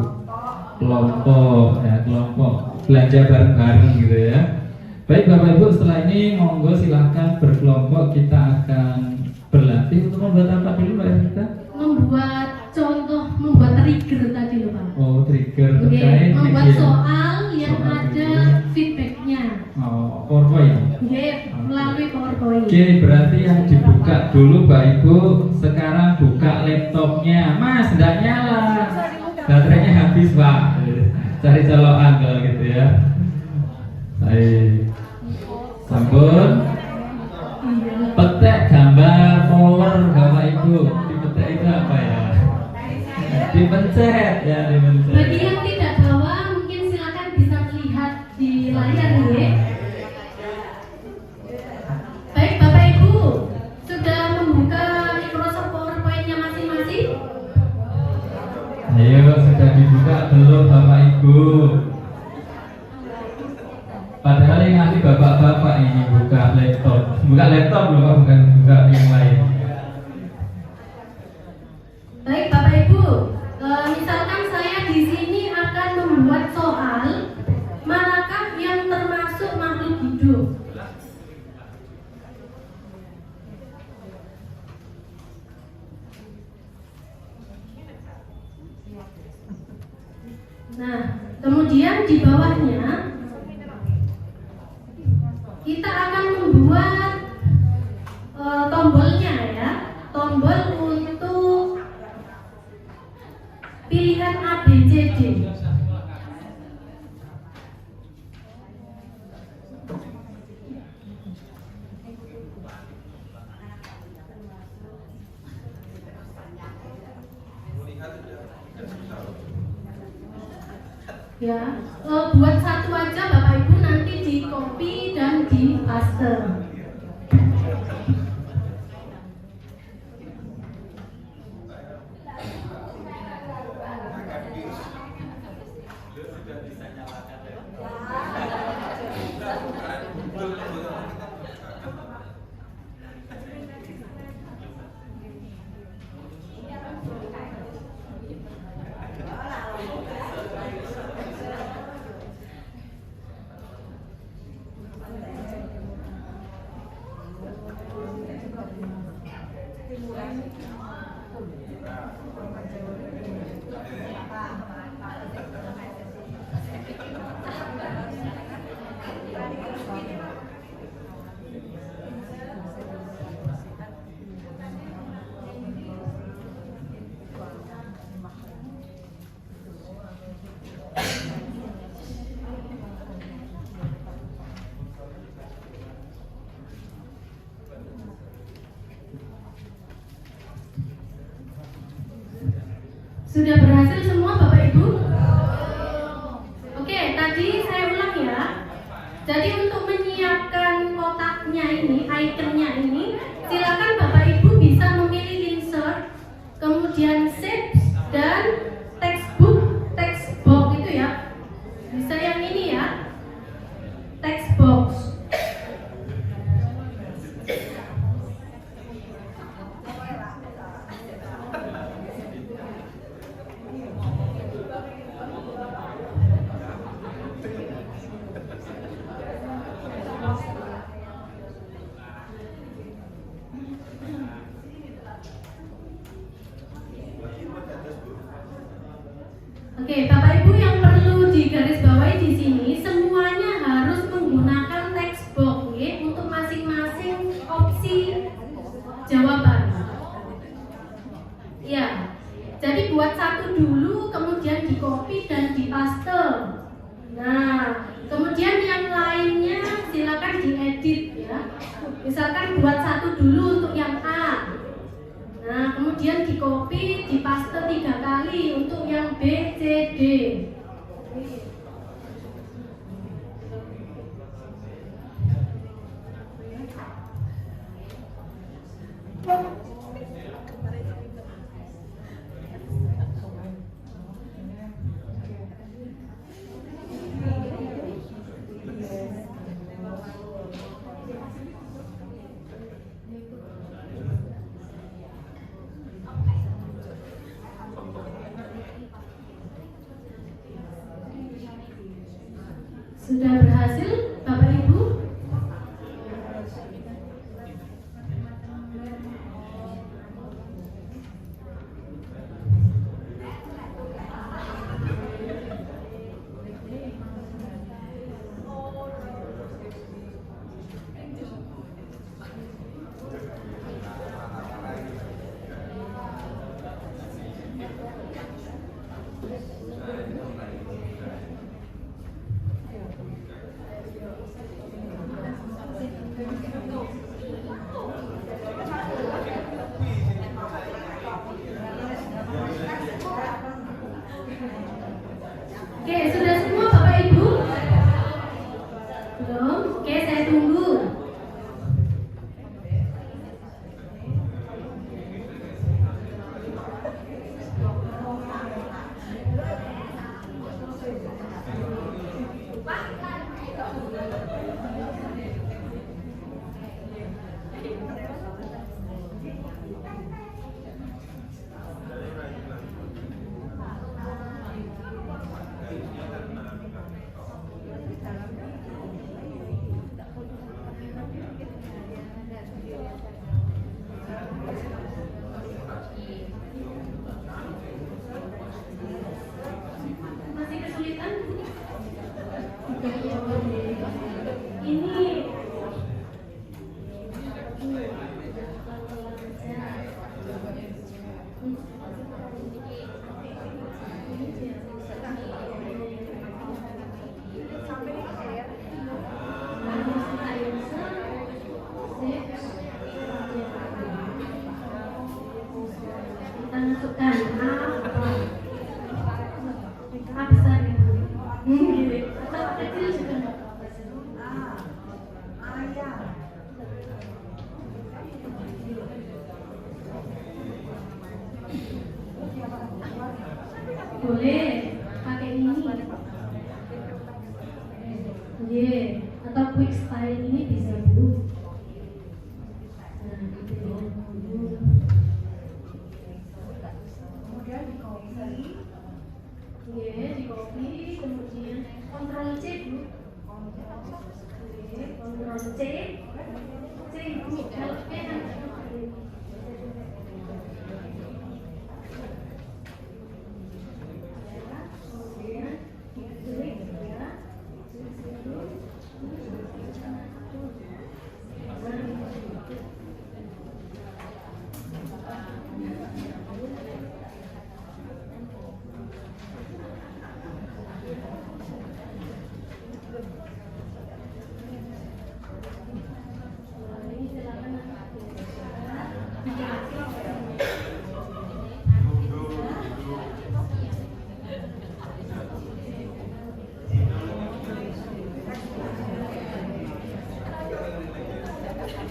kelompok ya, kelompok belanja bareng-bareng gitu ya. Baik Bapak Ibu, setelah ini monggo silahkan berkelompok, kita akan berlatih untuk membuat apa dulu Mbak Evita? Membuat contoh, membuat trigger tadi loh Pak. Oh, trigger Oke, terkait membuat media. soal yang Soal ada feedbacknya. Oh, PowerPoint. Oke, melalui PowerPoint. Oke, berarti yang dibuka dulu Mbak Ibu. Sekarang buka laptopnya. Mas, tidak nyala. Baterainya habis Pak. Cari colokan kalau gitu ya. Baik. Sampun. Petek gambar power Bapak Ibu. Dipetek itu apa ya? Dipencet ya, dipencet. Bagi yang tidak bawa, mungkin silakan bisa melihat di layar ya. Baik Bapak Ibu, sudah membuka Microsoft PowerPoint-nya masing-masing? Ayo, sudah dibuka belum Bapak Ibu? Padahal yang nanti bapak-bapak ini buka laptop loh, bukan buka yang lain. Baik Bapak Ibu, misalkan saya di sini akan membuat soal, manakah yang termasuk makhluk hidup? Nah, kemudian di bawahnya kita akan membuat tombolnya ya, tombol untuk pilihan A, B, C, D. Ya, buat satu aja Bapak Ibu, nanti di copy dan di paste. Sudah berhasil semua Bapak Ibu? Oke, tadi saya ulang ya. Jadi untuk menyiapkan kotaknya ini, ikonnya ini, silakan Bapak Ibu bisa memilih insert, kemudian save dan textbook, text box itu ya. Bisa yang ini ya, text box. Oke, Bapak Ibu yang perlu digarisbawahi di sini, semuanya harus menggunakan text box ya, untuk masing-masing opsi jawaban. Ya, jadi buat satu dulu, kemudian di copy dan di paste. Nah, kemudian yang lainnya silakan diedit ya. Misalkan buat satu dulu untuk yang A. Nah, kemudian di copy, di paste 3 kali untuk yang B, C, D. Sudah berhasil, Bapak Ibu? Oke, sudah semua Bapak Ibu? Belum? Oke, saya tunggu. Masih kesulitan? Ini kita masukkan A besar ya, gini atau kecil juga nggak apa-apa. Boleh pakai ini, atau quick style ini bisa Bu. Nah, gitu ya. Kemudian di copy, kemudian Ctrl C Bu. Ctrl C, Bu. Kalau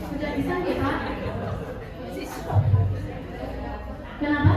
sudah bisa ya Pak? Kenapa?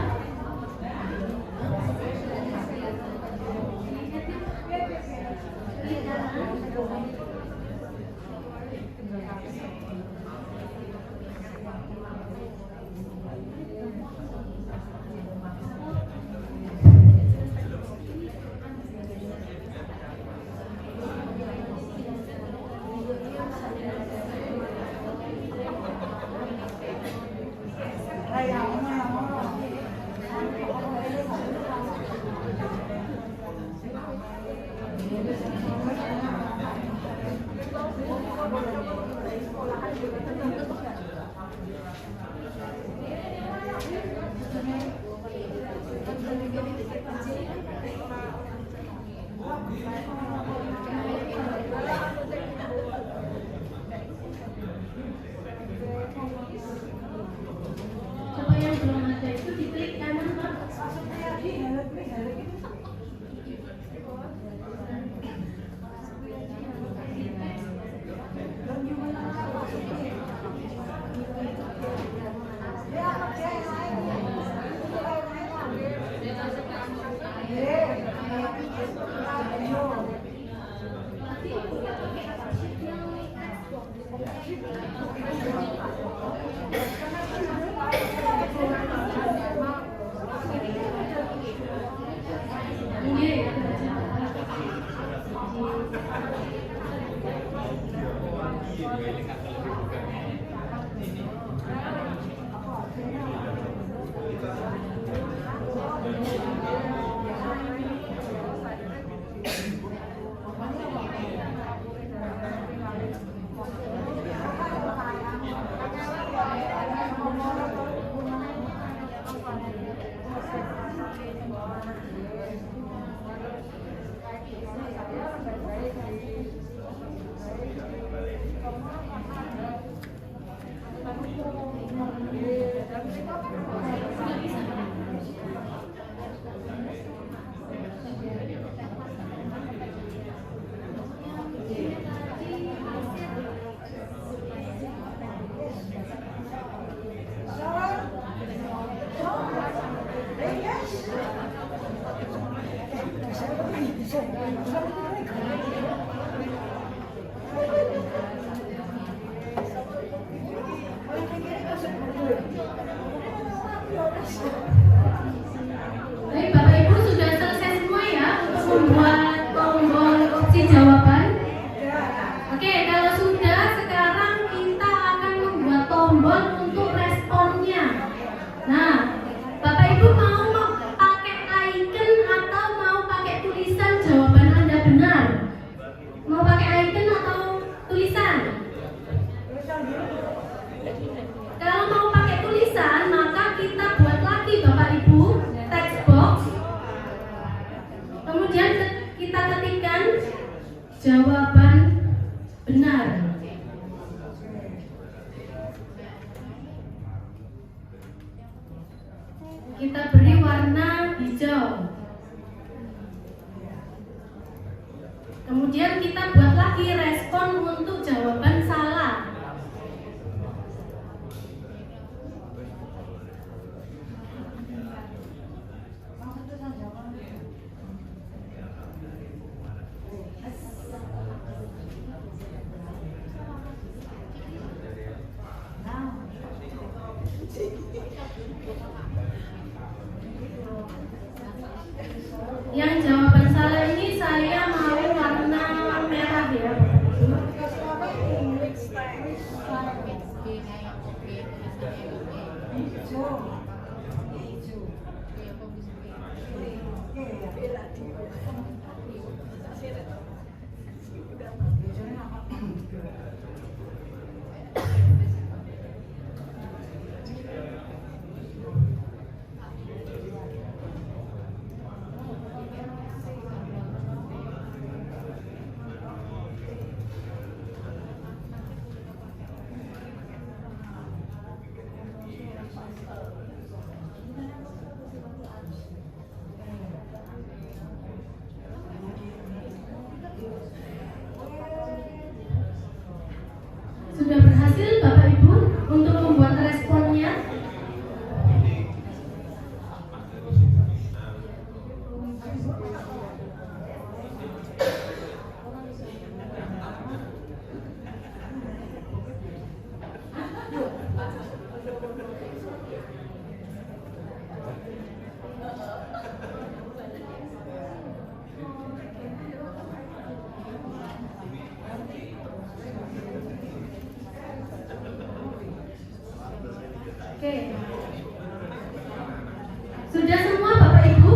Coba yang belum ada itu diklik kanan Pak. Iya, Baik, Bapak Ibu sudah selesai semua ya untuk membuat tombol opsi jawaban. Oke, kalau sudah, sekarang kita akan membuat tombol untuk responnya. Nah, Bapak Ibu mau pakai icon atau mau pakai tulisan jawaban Anda benar? Mau pakai icon atau tulisan? Kalau mau pakai tulisan, maka kita buat lagi Bapak Ibu text box. Kemudian kita ketikkan jawaban benar. Kita beri warna hijau. Kemudian kita buat lagi respon untuk jawaban salah. Yang jawaban salah ini saya mau warna merah ya. Sudah berhasil Bapak Ibu untuk membuat responnya? Oke. Sudah semua Bapak Ibu?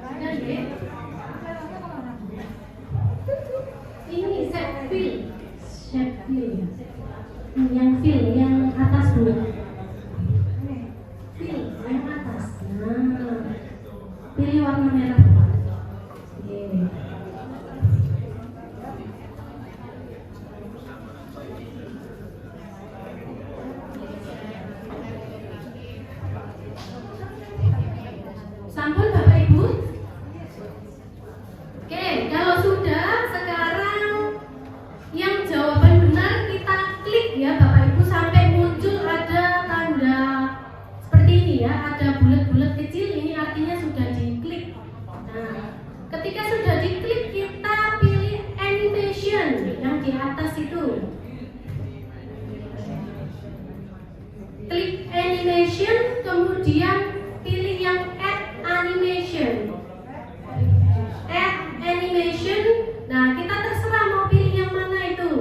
Sudah ya? Ini set fill. Yang fill, yang atas dulu. Fill, yang atas. Nah, pilih warna merah. Oke. Sampun Bapak Ibu? Oke, kalau sudah, sekarang yang jawaban benar kita klik ya Bapak Ibu sampai muncul ada animation, kemudian pilih yang add animation. Add animation. Nah, kita terserah mau pilih yang mana itu.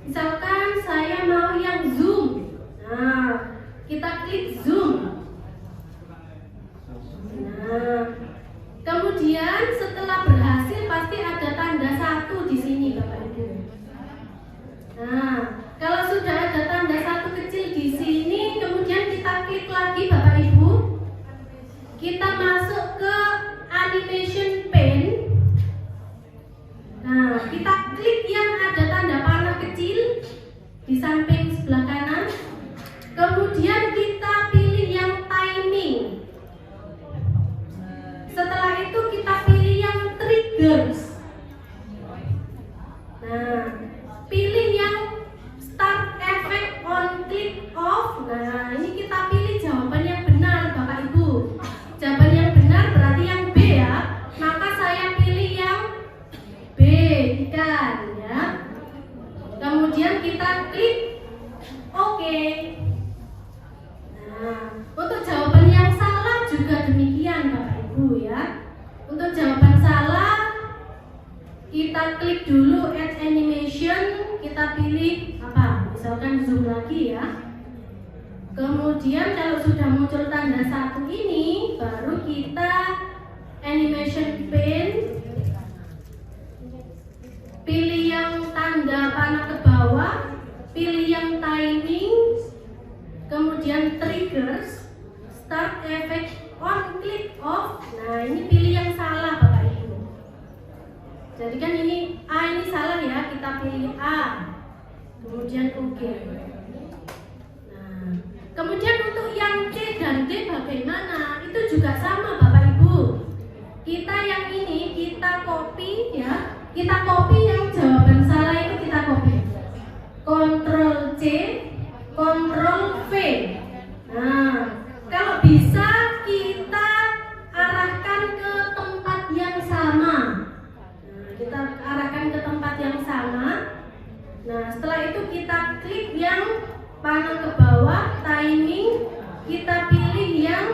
Misalkan saya mau yang zoom. Nah, kita klik zoom. Nah, kemudian setelah berhasil pasti ada tanda 1 di sini, Bapak Ibu. Nah, kalau sudah ada tanda 1 kecil di sini, kemudian kita klik lagi, Bapak Ibu. Kita masuk ke animation pane. Nah, kita klik yang ada tanda panah kecil di samping sebelah kanan. Kemudian kita pilih yang timing. Setelah itu kita pilih yang triggers. Nah, pilih yang start effect on click off. Nah, ini kita pilih jawaban yang benar, Bapak Ibu. Jawaban yang benar berarti yang B ya. Maka saya pilih yang B, ikan ya. Kemudian kita klik OK. Nah, untuk jawaban yang salah juga demikian, Bapak Ibu ya. Untuk jawaban salah kita klik dulu add animation, kita pilih apa? Misalkan zoom lagi ya. Kemudian kalau sudah muncul tanda 1 ini, baru kita animation pane, pilih yang tanda panah ke bawah, pilih yang timing, kemudian triggers, start effect on click off. Nah, ini pilih yang salah, Bapak Ibu. Jadi kan ini A ini salah ya, kita pilih A. Kemudian OK. Nah, kemudian untuk yang C dan D bagaimana? Itu juga sama, Bapak Ibu. Kita yang ini kita copy ya. Kita copy yang jawaban salah itu kita copy. Ctrl C, Ctrl V. Nah, kalau bisa kita arahkan ke tempat yang sama. Nah, kita arahkan ke tempat yang sama. Nah, setelah itu kita klik yang panah ke bawah, timing. Kita pilih yang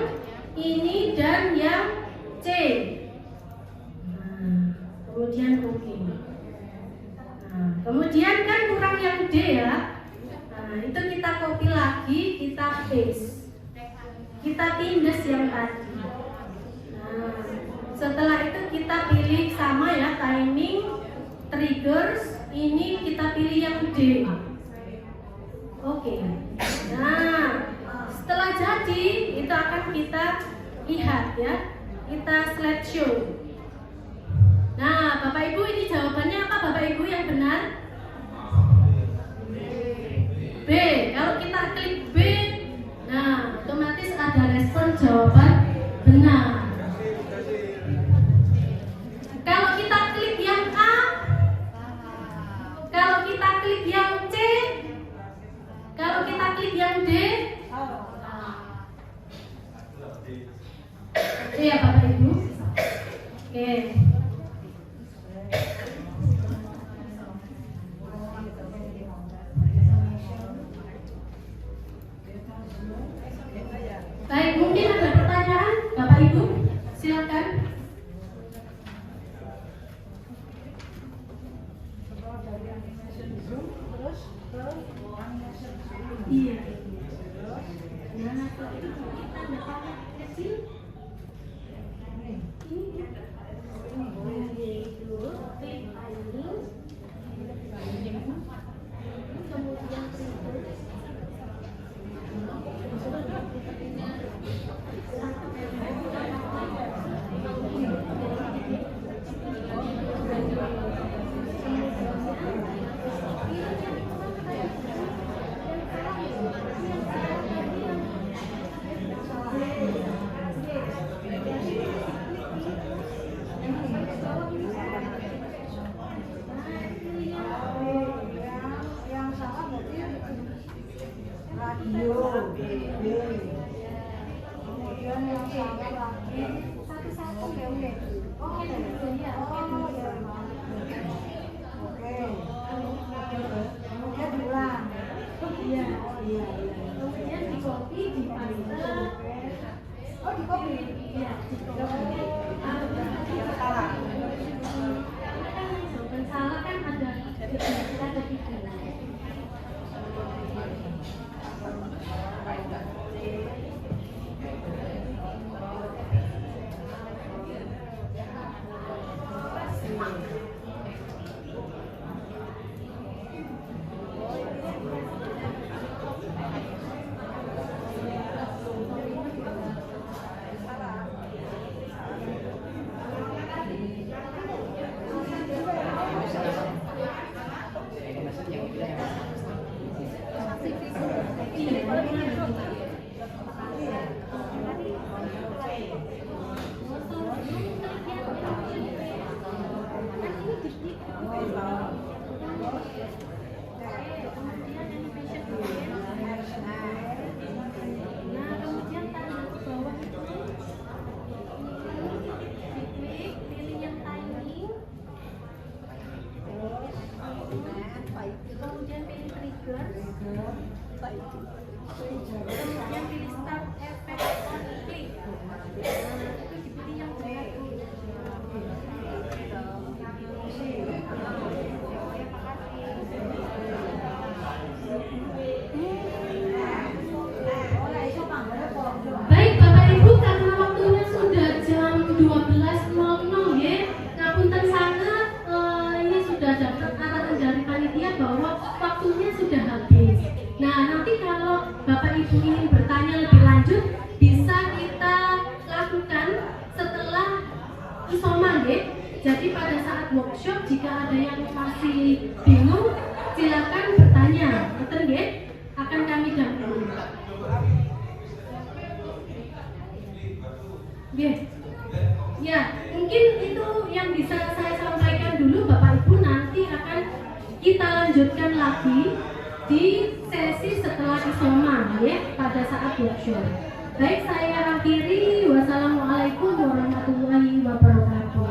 ini dan yang C. Nah, kemudian OK. Nah, kemudian kan kurang yang D ya. Nah, itu kita copy lagi, kita paste. Kita tindas yang tadi. Nah, setelah itu kita pilih sama ya, timing, triggers. Ini kita pilih yang D. Oke. Nah, setelah jadi itu akan kita lihat ya. Kita slideshow. Nah, Bapak Ibu, ini jawabannya apa, Bapak Ibu yang benar? B. Kalau kita klik B, nah otomatis ada respon jawaban benar. Kalau kita klik yang A, kalau kita klik yang C, kalau kita klik yang D, iya Bapak Ibu. Oke. Baik, mungkin ada pertanyaan, Bapak Ibu, silakan. Iya. Nah, kalau itu kita dapat kecil. Ini yaitu klik timing, kemudian triggers. Kemudian kopi di fase iya salah kan ada tiga. Kemudian pilih trigger, kemudian pilih start effect on click. Itu dipilih yang jelas dulu. Baik Bapak Ibu, karena waktunya sudah jam 12.00 ya, ngapunten sangat ini sudah dapat arahan dari panitia bahwa waktunya sudah habis. Nah nanti kalau Bapak Ibu ingin bertanya lebih lanjut bisa kita lakukan setelah isoman ya. Jadi pada saat workshop jika ada yang masih bingung silakan bertanya, betul ya? Akan kami dampingi. Ya, mungkin itu yang bisa saya sampaikan dulu Bapak Ibu, nanti akan kita lanjutkan lagi di sesi setelah isoman ya pada saat workshop. Baik, saya akhiri. Wassalamualaikum warahmatullahi wabarakatuh.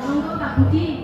Monggo Pak Budi.